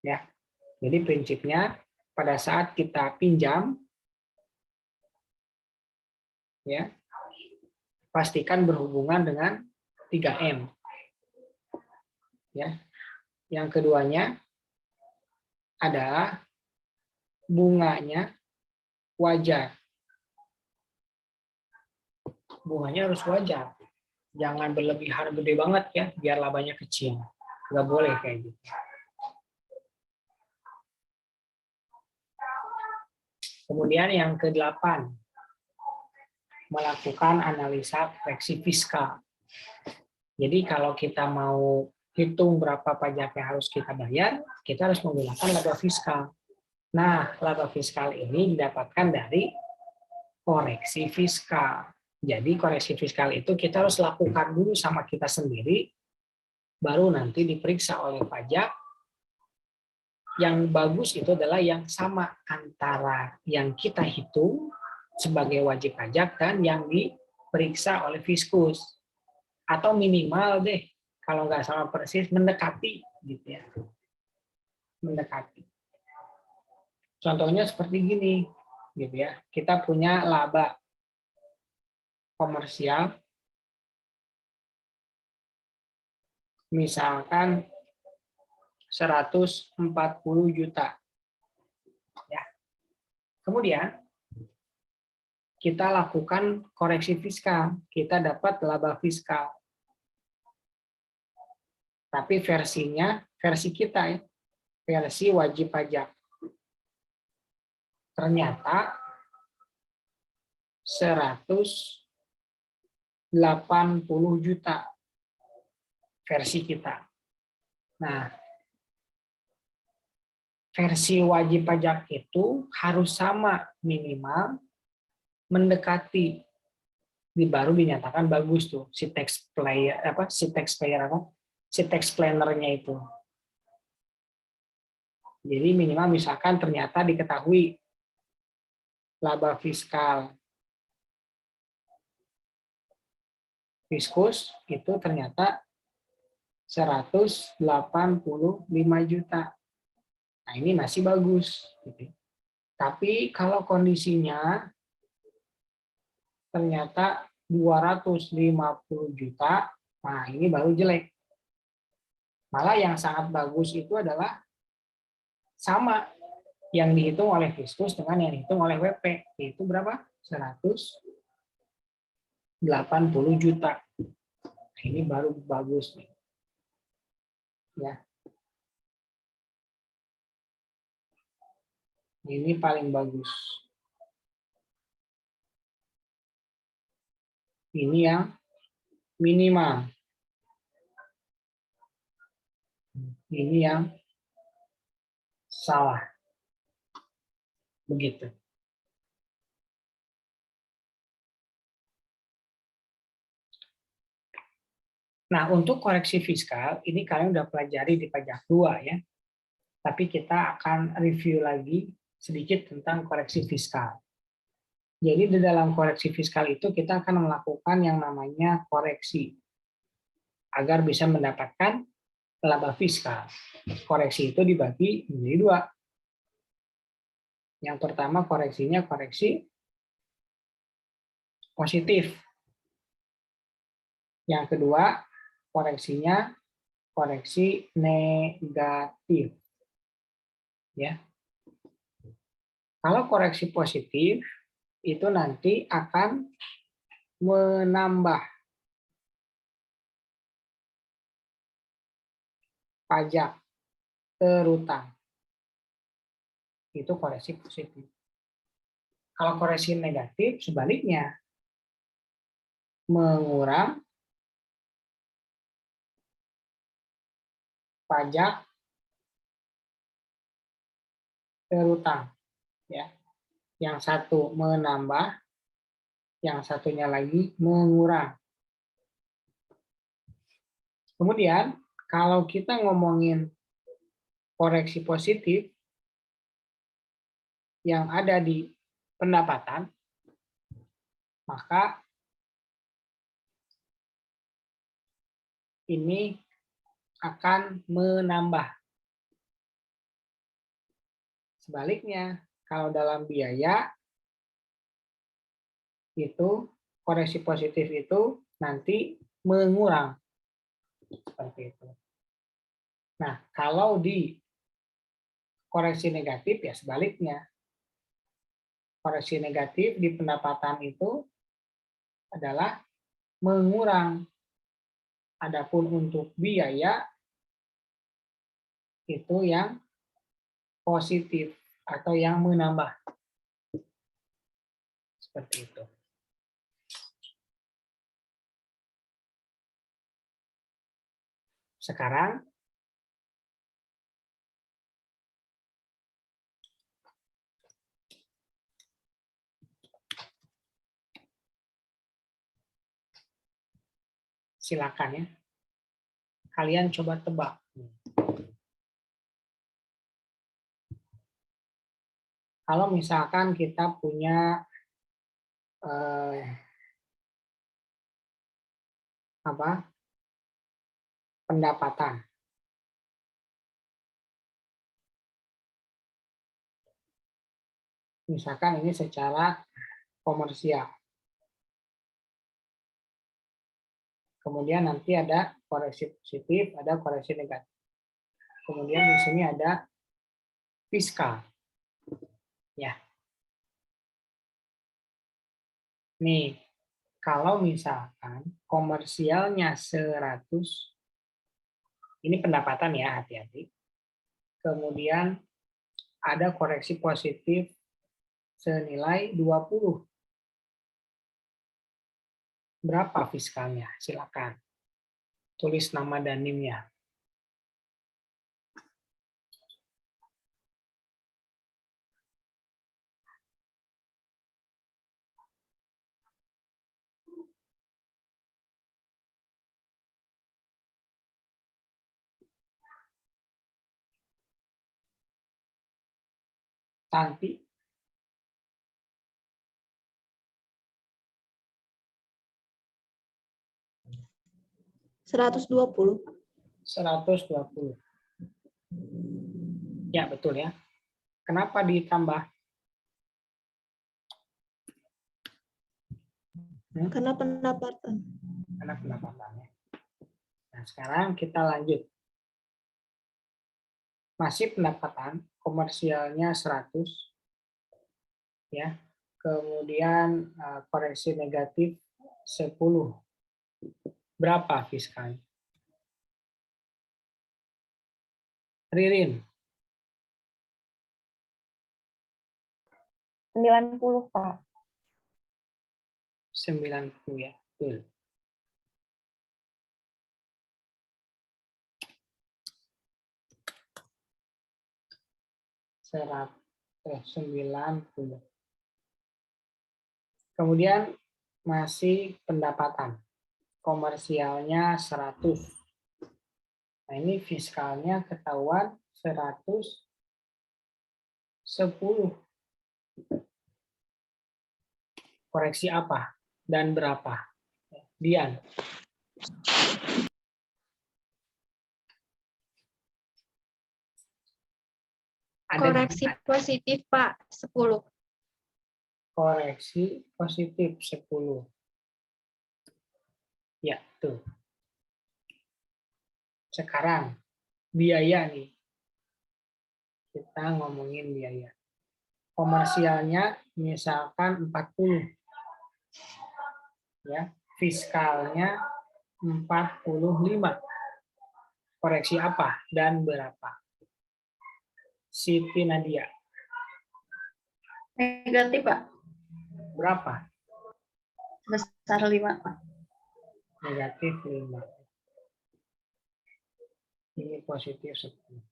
Ya. Jadi prinsipnya pada saat kita pinjam, ya, pastikan berhubungan dengan 3M. Ya. Yang keduanya adalah bunganya wajar. Bunganya harus wajar. Jangan berlebihan gede banget ya, biar labanya kecil. Nggak boleh kayak gitu. Kemudian yang ke-8, melakukan analisa koreksi fiskal. Jadi kalau kita mau hitung berapa pajak yang harus kita bayar, kita harus menggunakan laba fiskal. Nah, laba fiskal ini didapatkan dari koreksi fiskal. Jadi koreksi fiskal itu kita harus lakukan dulu sama kita sendiri, baru nanti diperiksa oleh pajak. Yang bagus itu adalah yang sama antara yang kita hitung sebagai wajib pajak dan yang diperiksa oleh Fiskus. Atau minimal deh, kalau nggak sama persis, mendekati, gitu ya. Mendekati. Contohnya seperti gini, gitu ya. Kita punya laba komersial, misalkan 140 juta. Ya. Kemudian kita lakukan koreksi fiskal, kita dapat laba fiskal. Tapi versinya, versi kita ya, versi wajib pajak. Ternyata 180 juta versi kita. Nah, versi wajib pajak itu harus sama minimal mendekati, baru dinyatakan bagus tuh si tax planner-nya itu. Jadi minimal misalkan ternyata diketahui laba fiskal Fiskus itu ternyata 185 juta. Nah, ini masih bagus. Tapi kalau kondisinya ternyata 250 juta, nah ini baru jelek. Malah yang sangat bagus itu adalah sama yang dihitung oleh Fiskus dengan yang dihitung oleh WP. Itu berapa? 180 juta. Nah, ini baru bagus nih. Ya. Ini paling bagus. Ini yang minimal. Ini yang salah. Begitu. Nah, untuk koreksi fiskal, ini kalian udah pelajari di pajak 2 ya. Tapi kita akan review lagi sedikit tentang koreksi fiskal. Jadi di dalam koreksi fiskal itu kita akan melakukan yang namanya koreksi agar bisa mendapatkan laba fiskal. Koreksi itu dibagi menjadi dua. Yang pertama koreksinya koreksi positif. Yang kedua koreksinya koreksi negatif. Ya. Kalau koreksi positif itu nanti akan menambah pajak terutang. Itu koreksi positif. Kalau koreksi negatif sebaliknya mengurang pajak terutang, ya. Yang satu menambah, yang satunya lagi mengurang. Kemudian kalau kita ngomongin koreksi positif yang ada di pendapatan, maka ini akan menambah. Sebaliknya, kalau dalam biaya, itu koreksi positif itu nanti mengurang. Seperti itu. Nah, kalau di koreksi negatif ya sebaliknya. Koreksi negatif di pendapatan itu adalah mengurang. Adapun untuk biaya itu yang positif atau yang menambah. Seperti itu. Sekarang silakan ya. Kalian coba tebak. Kalau misalkan kita punya pendapatan. Misalkan ini secara komersial. Kemudian nanti ada koreksi positif, ada koreksi negatif. Kemudian di sini ada fiskal. Ya. Nih, kalau misalkan komersialnya 100, ini pendapatan ya, hati-hati. Kemudian ada koreksi positif senilai 20. Berapa fiskalnya? Silakan. Tulis nama dan NIM-nya. Santi. $120. 120. Ya, betul ya. Kenapa ditambah? Karena pendapatan. Karena pendapatannya. Nah, sekarang kita lanjut. Masih pendapatan, komersialnya 100. Ya. Kemudian koreksi negatif 10. Berapa fiskalnya? Ririn. 90, Pak. 90 ya. Betul. Serap 90. Kemudian masih pendapatan. Komersialnya 100. Nah, ini fiskalnya ketahuan 110. Koreksi apa dan berapa? Dian. Ada Koreksi positif, Pak, 10. koreksi positif 10. Ya, tuh. Sekarang biaya nih. Kita ngomongin biaya. Komersialnya misalkan 40. Ya, fiskalnya 45. Koreksi apa dan berapa? Siti Nadia. Negatif, Pak. Berapa? Sebesar 5, Pak. Negatif 5. Ini positif 10.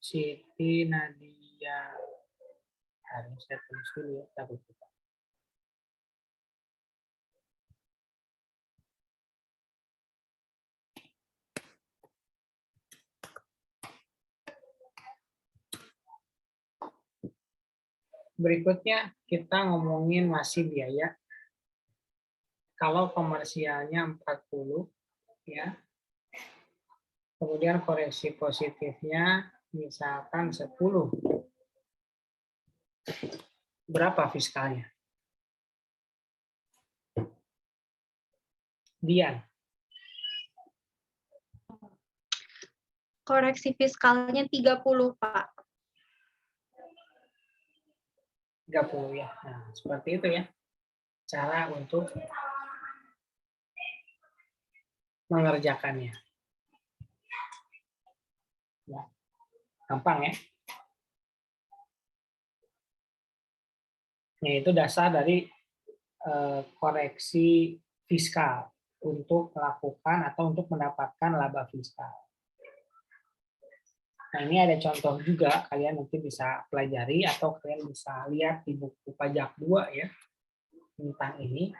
Siti Nadia. Harus saya tulis dulu ya, takut lupa. Berikutnya kita ngomongin masih biaya. Kalau komersialnya 40, ya. Kemudian koreksi positifnya misalkan 10. Berapa fiskalnya? Dian. Koreksi fiskalnya 30, Pak. 30 ya. Nah, seperti itu ya. Cara untuk mengerjakannya. Ya. Gampang ya. Nah, itu dasar dari koreksi fiskal untuk melakukan atau untuk mendapatkan laba fiskal. Nah, ini ada contoh juga, kalian nanti bisa pelajari atau kalian bisa lihat di buku pajak 2 ya, tentang ini.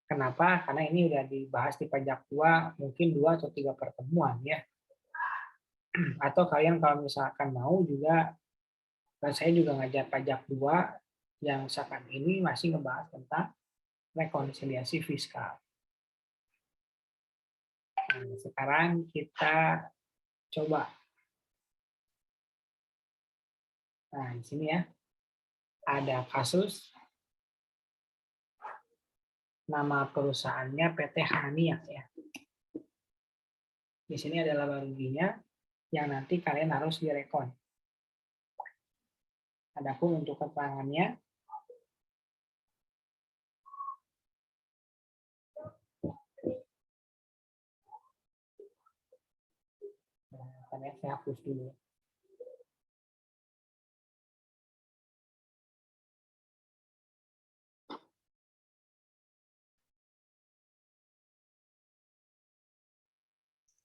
Kenapa? Karena ini udah dibahas di pajak 2 mungkin 2 atau 3 pertemuan ya. Atau kalian kalau misalkan mau juga, dan saya juga ngajar pajak 2 yang saat ini masih ngebahas tentang rekonsiliasi fiskal. Nah, sekarang kita coba. Nah, di sini ya, ada kasus nama perusahaannya PT Hananiah ya. Di sini ada laba ruginya yang nanti kalian harus direkon. Adapun untuk keterangannya, saya hapus dulu.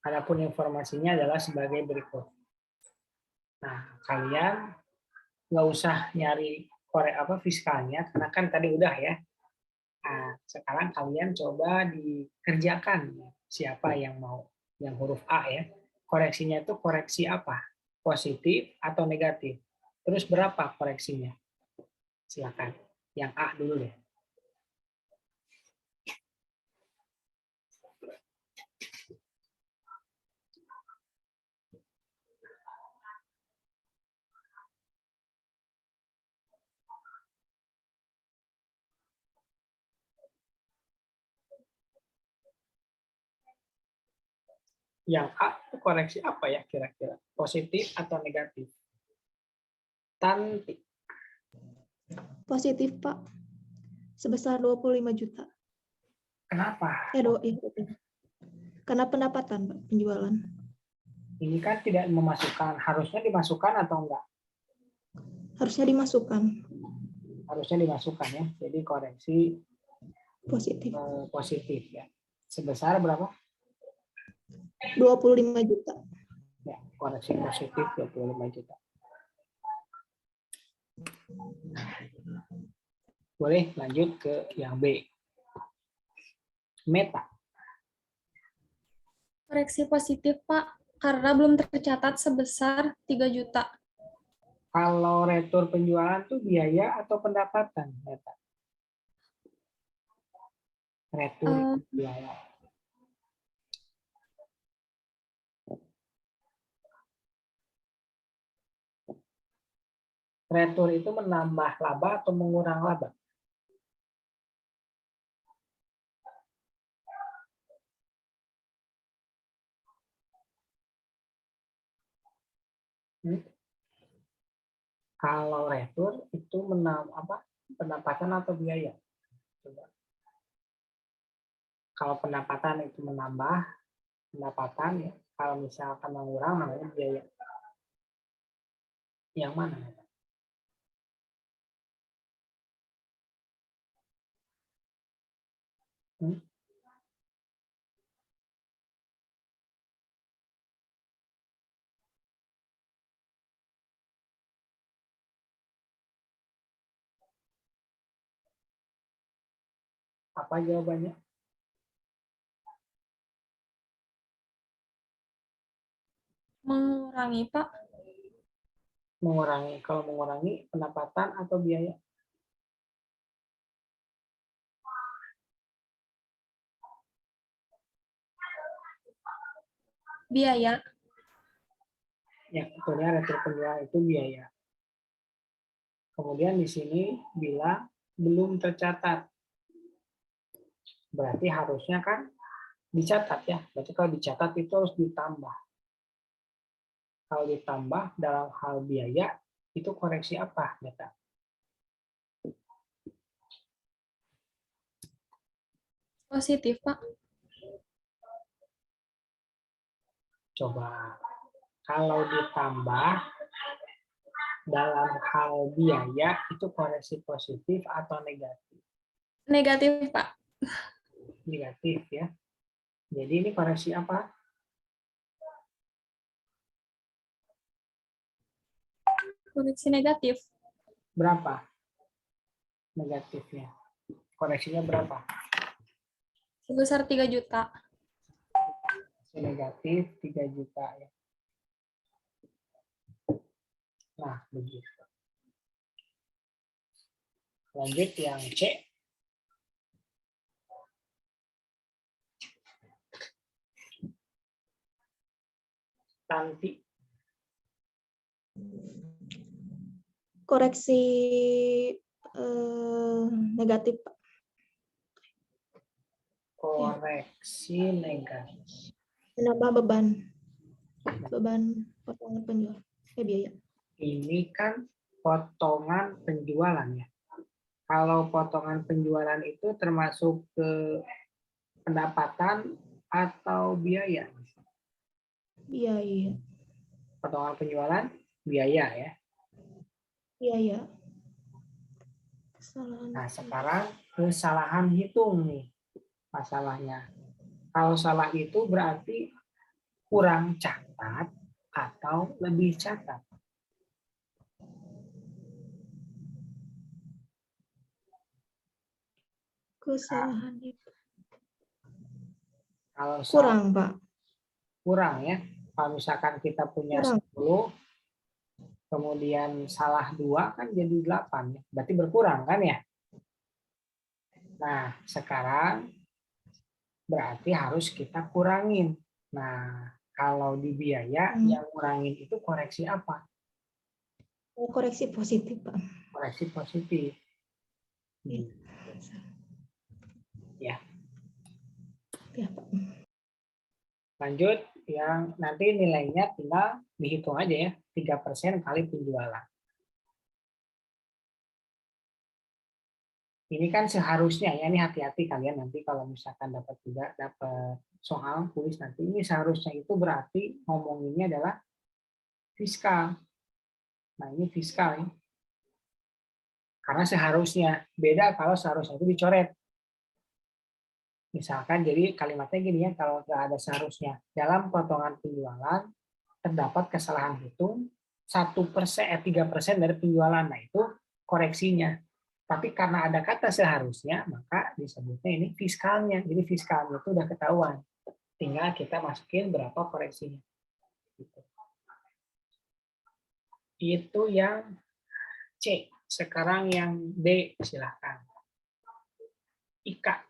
Adapun informasinya adalah sebagai berikut. Nah, kalian nggak usah nyari fiskalnya, karena kan tadi udah ya. Nah, sekarang kalian coba dikerjakan siapa yang mau, yang huruf A ya. Koreksinya itu koreksi apa? Positif atau negatif? Terus berapa koreksinya? Silakan. Yang A dulu deh. Yang A itu koreksi apa ya kira-kira? Positif atau negatif? Tanti. Positif, Pak. Sebesar 25 juta. Kenapa? Karena pendapatan, Pak, penjualan. Ini kan tidak memasukkan, harusnya dimasukkan atau enggak? Harusnya dimasukkan. Harusnya dimasukkan ya. Jadi koreksi positif ya. Sebesar berapa? 25 juta. Ya, koreksi positif 25 juta. Boleh lanjut ke yang B. Meta. Koreksi positif, Pak, karena belum tercatat sebesar 3 juta. Kalau retur penjualan tuh biaya atau pendapatan, Meta? Retur penjualan. Retur itu menambah laba atau mengurang laba? Kalau retur itu pendapatan atau biaya? Coba. Kalau pendapatan itu menambah pendapatan ya. Kalau misalkan mengurang namanya biaya. Yang mana? Apa jawabannya? Mengurangi, Pak. Mengurangi. Kalau mengurangi pendapatan atau biaya? Biaya. Ya, betulnya retur penjualan itu biaya. Kemudian di sini bila belum tercatat. Berarti harusnya kan dicatat ya. Berarti kalau dicatat itu harus ditambah. Kalau ditambah dalam hal biaya, itu koreksi apa, Meta? Positif, Pak. Coba. Kalau ditambah dalam hal biaya, itu koreksi positif atau negatif? Negatif, Pak. Negatif ya. Jadi ini koreksi apa? Koreksi negatif. Berapa negatifnya? Koreksinya berapa? Sebesar 3 juta. Negatif 3 juta ya. Nah, begitu. Lanjut yang C. Tanti. Koreksi negatif, Pak. Koreksi negatif. Menambah beban potongan penjual biaya. Ini kan potongan penjualan ya. Kalau potongan penjualan itu termasuk ke pendapatan atau biaya? Biaya. Potongan penjualan biaya ya. Biaya. Nah, sekarang kesalahan hitung nih masalahnya. Kalau salah itu berarti kurang catat atau lebih catat. Kesalahan itu. Kalau Kurang, Pak. Kurang ya. Kalau misalkan kita punya Kurang. 10, kemudian salah 2 kan jadi 8 ya. Berarti berkurang kan ya? Nah, sekarang berarti harus kita kurangin. Nah, kalau di biaya yang kurangin itu koreksi apa? Koreksi positif, Pak. Koreksi positif. Ya. Ya, Pak. Lanjut, yang nanti nilainya tinggal dihitung aja ya, 3% kali penjualan. Ini kan seharusnya ya, ini hati-hati kalian nanti kalau misalkan dapat soal tulis nanti, ini seharusnya itu berarti ngomonginnya adalah fiskal. Nah, ini fiskal ya. Karena seharusnya, beda kalau seharusnya itu dicoret. Misalkan jadi kalimatnya gini ya, kalau nggak ada seharusnya. Dalam potongan penjualan terdapat kesalahan hitung 3% dari penjualan. Nah itu koreksinya. Tapi karena ada kata seharusnya, maka disebutnya ini fiskalnya. Jadi fiskalnya itu udah ketahuan. Tinggal kita masukin berapa koreksinya. Itu yang C. Sekarang yang D, silahkan. Ika.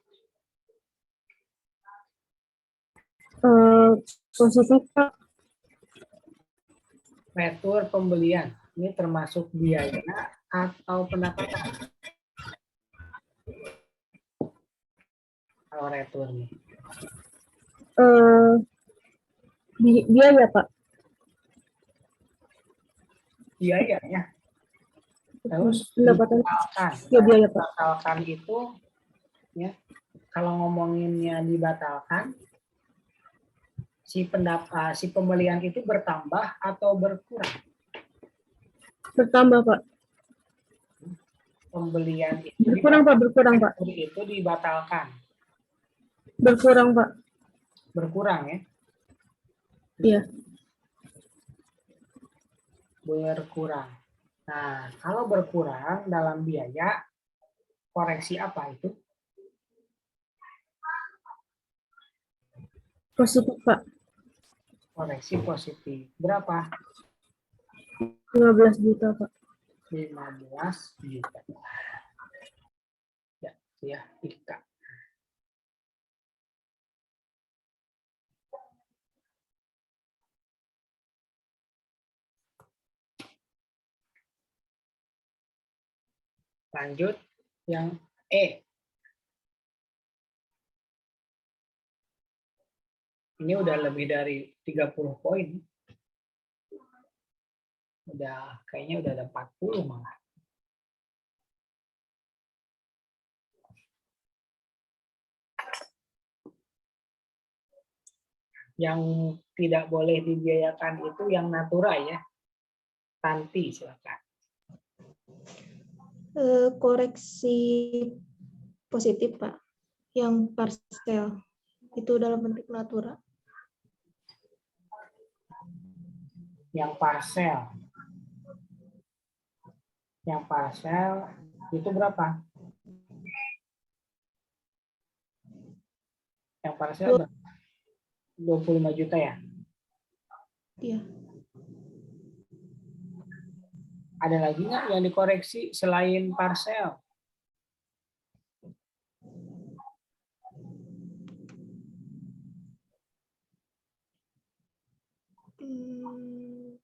Positif, Pak. Retur pembelian. Ini termasuk biaya atau pendapatan? Kalau retur nih. Biaya, Pak. Biaya ya. Terus Pendapatan. dibatalkan. Ya, biaya, Pak. Dibatalkan itu ya, kalau ngomonginnya dibatalkan, si pembelian itu bertambah atau berkurang? Bertambah, Pak. Pembelian itu Berkurang, Pak. Berkurang, Pak. itu dibatalkan. Berkurang, Pak. Berkurang ya. Iya. Berkurang. Nah, kalau berkurang dalam biaya, koreksi apa itu? Positif, Pak. Koreksi positif. Berapa? 15 juta, Pak. 15 juta. Ya, Ika. Lanjut yang E. Ini udah lebih dari 30 poin. Kayaknya udah ada 40 malah. Yang tidak boleh dibiayakan itu yang natura ya. Tanti silakan. Koreksi positif, Pak. Yang parsial itu dalam bentuk natura. Yang parsial. Yang parsial itu berapa? Yang parsial berapa? 25 juta ya? Iya. Ada lagi nggak yang dikoreksi selain parsial?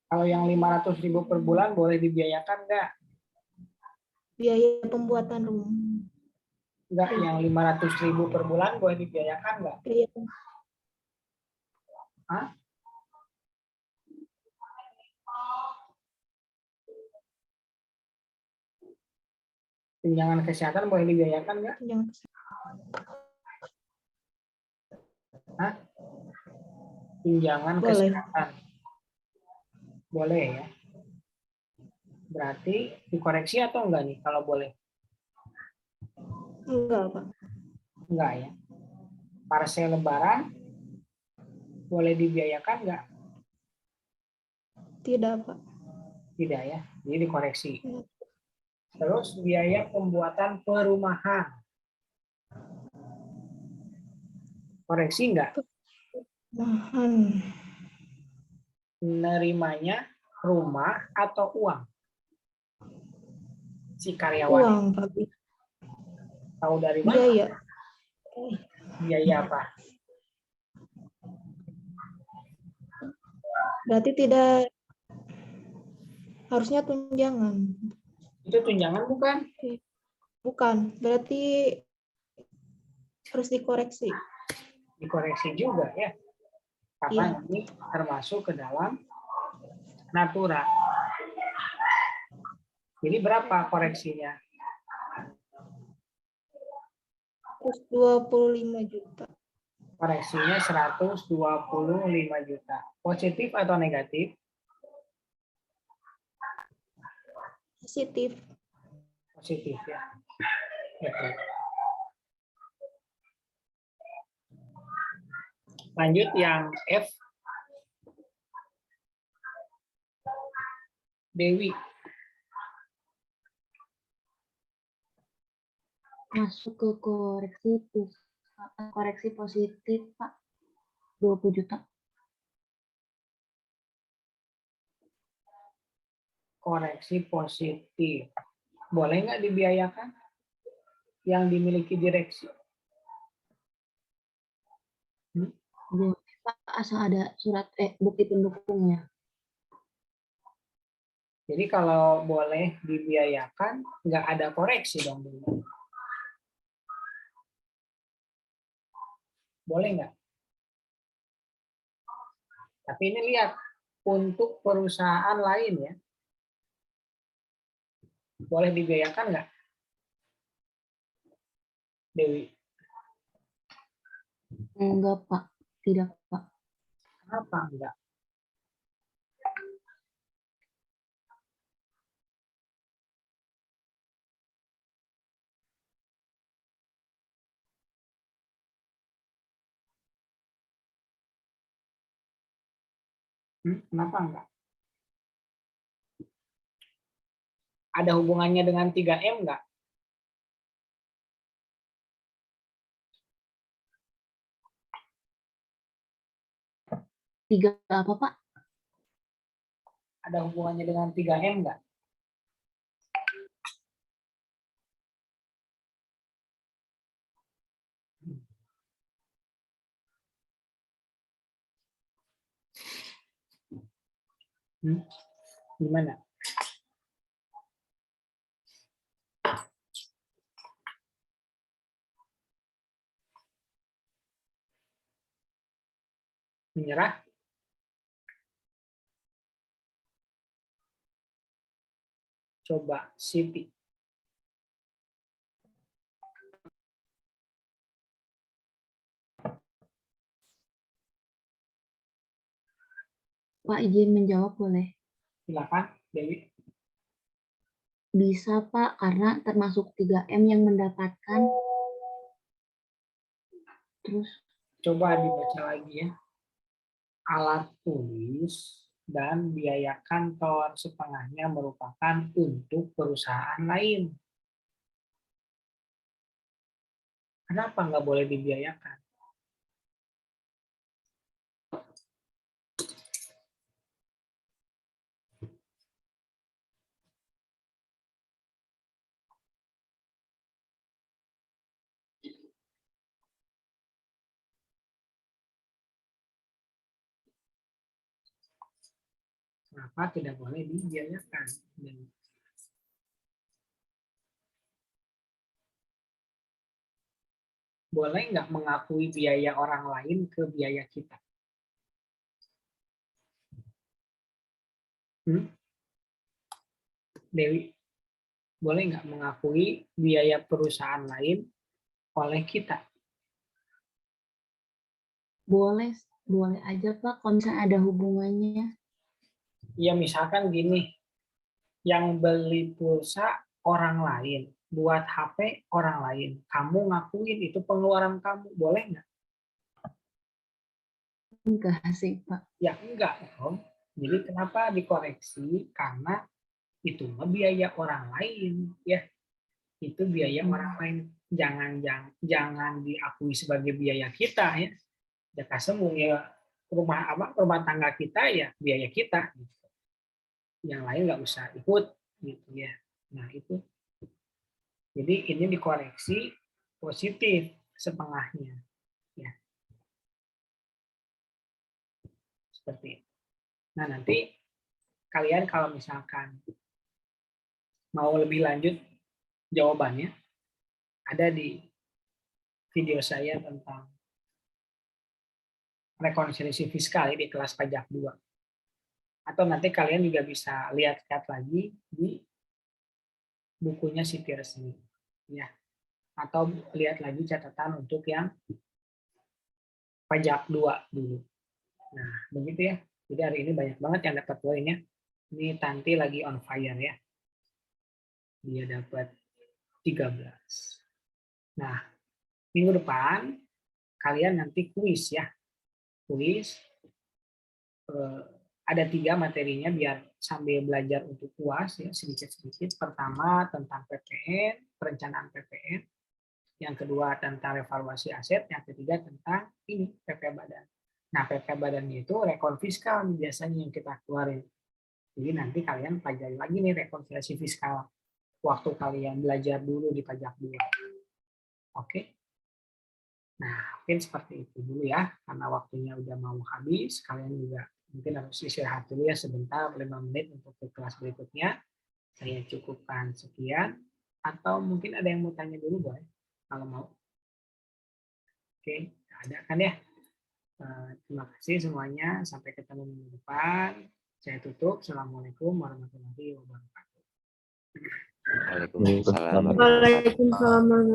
Kalau yang 500.000 per bulan boleh dibiayakan nggak? Biaya pembuatan rumah. Nggak, yang 500.000 per bulan boleh dibiayakan nggak? Biaya. Hah? Tunjangan kesehatan boleh dibiayakan nggak? Hah? Tunjangan kesehatan. Boleh ya. Berarti dikoreksi atau enggak nih kalau boleh? Enggak, Pak. Enggak ya. Parcel lebaran boleh dibiayakan enggak? Tidak, Pak. Tidak ya. Jadi dikoreksi. Terus biaya pembuatan perumahan. Koreksi enggak? Nerimanya rumah atau uang? Si karyawan. Uang, Pak. Tahu dari mana? Biaya. Biaya apa? Berarti tidak, harusnya tunjangan. Itu tunjangan bukan? Bukan, berarti harus dikoreksi. Dikoreksi juga ya. Karena ini termasuk ke dalam natura. Jadi berapa koreksinya? 125 juta. Koreksinya 125 juta. Positif atau negatif? Positif. Positif ya. Betul. Lanjut yang F. Dewi. Masuk ke koreksi positif, Pak. 20 juta. Koreksi positif. Boleh nggak dibiayakan? Yang dimiliki direksi. Boleh, Pak, asal ada surat bukti pendukungnya. Jadi kalau boleh dibiayakan, nggak ada koreksi dong dulu. Boleh nggak? Tapi ini lihat, untuk perusahaan lain ya. Boleh dibiayakan nggak? Dewi? Enggak, Pak. Tidak, Pak. Kenapa enggak? Kenapa enggak? Ada hubungannya dengan 3M enggak? Tiga apa, Pak? Ada hubungannya dengan 3M enggak? Gimana? Menyerah? Coba Siti. Pak, izin menjawab boleh? Silakan, Dewi. Bisa, Pak, karena termasuk 3M yang mendapatkan. Terus? Coba dibaca lagi ya. Alat tulis dan biaya kantor setengahnya merupakan untuk perusahaan lain. Kenapa nggak boleh dibiayakan? Kenapa tidak boleh dibiayakan? Boleh nggak mengakui biaya orang lain ke biaya kita? Dewi, boleh nggak mengakui biaya perusahaan lain oleh kita? Boleh, boleh aja, Pak, kalau misalnya ada hubungannya. Ya misalkan gini, yang beli pulsa orang lain, buat HP orang lain, kamu ngakuin itu pengeluaran kamu, boleh nggak? Enggak sih, Pak. Ya enggak dong. Jadi kenapa dikoreksi? Karena itu biaya orang lain, ya. Itu biaya orang lain. Jangan diakui sebagai biaya kita, ya. Jaka sembung ya rumah tangga kita ya biaya kita. Gitu. Yang lain nggak usah ikut, gitu ya. Nah itu. Jadi ini dikoreksi positif setengahnya, ya. Seperti itu. Nah nanti kalian kalau misalkan mau lebih lanjut jawabannya ada di video saya tentang rekonsiliasi fiskal di kelas pajak 2. Atau nanti kalian juga bisa lihat-lihat lagi di bukunya Siti Resmi, ya. Atau lihat lagi catatan untuk yang pajak 2 dulu. Nah, begitu ya. Jadi hari ini banyak banget yang dapat poinnya. Ini Tanti lagi on fire ya. Dia dapat 13. Nah, minggu depan kalian nanti kuis ya. Kuis ada 3 materinya biar sambil belajar untuk UAS ya sedikit-sedikit. Pertama tentang PPN, perencanaan PPN. Yang kedua tentang evaluasi aset, yang ketiga tentang ini PP badan. Nah, PP badannya itu rekon fiskal biasanya yang kita keluarin. Jadi nanti kalian pelajari lagi nih rekonsiliasi fiskal waktu kalian belajar dulu di pajak 2. Oke. Nah, mungkin seperti itu dulu ya, karena waktunya udah mau habis, kalian juga mungkin harus istirahat dulu ya sebentar, 5 menit untuk ke kelas berikutnya. Saya cukupkan sekian. Atau mungkin ada yang mau tanya dulu, boleh? Kalau mau. Oke, ada kan ya? Terima kasih semuanya. Sampai ketemu minggu depan. Saya tutup. Assalamualaikum warahmatullahi wabarakatuh. Waalaikumsalam. Waalaikumsalam warahmatullahi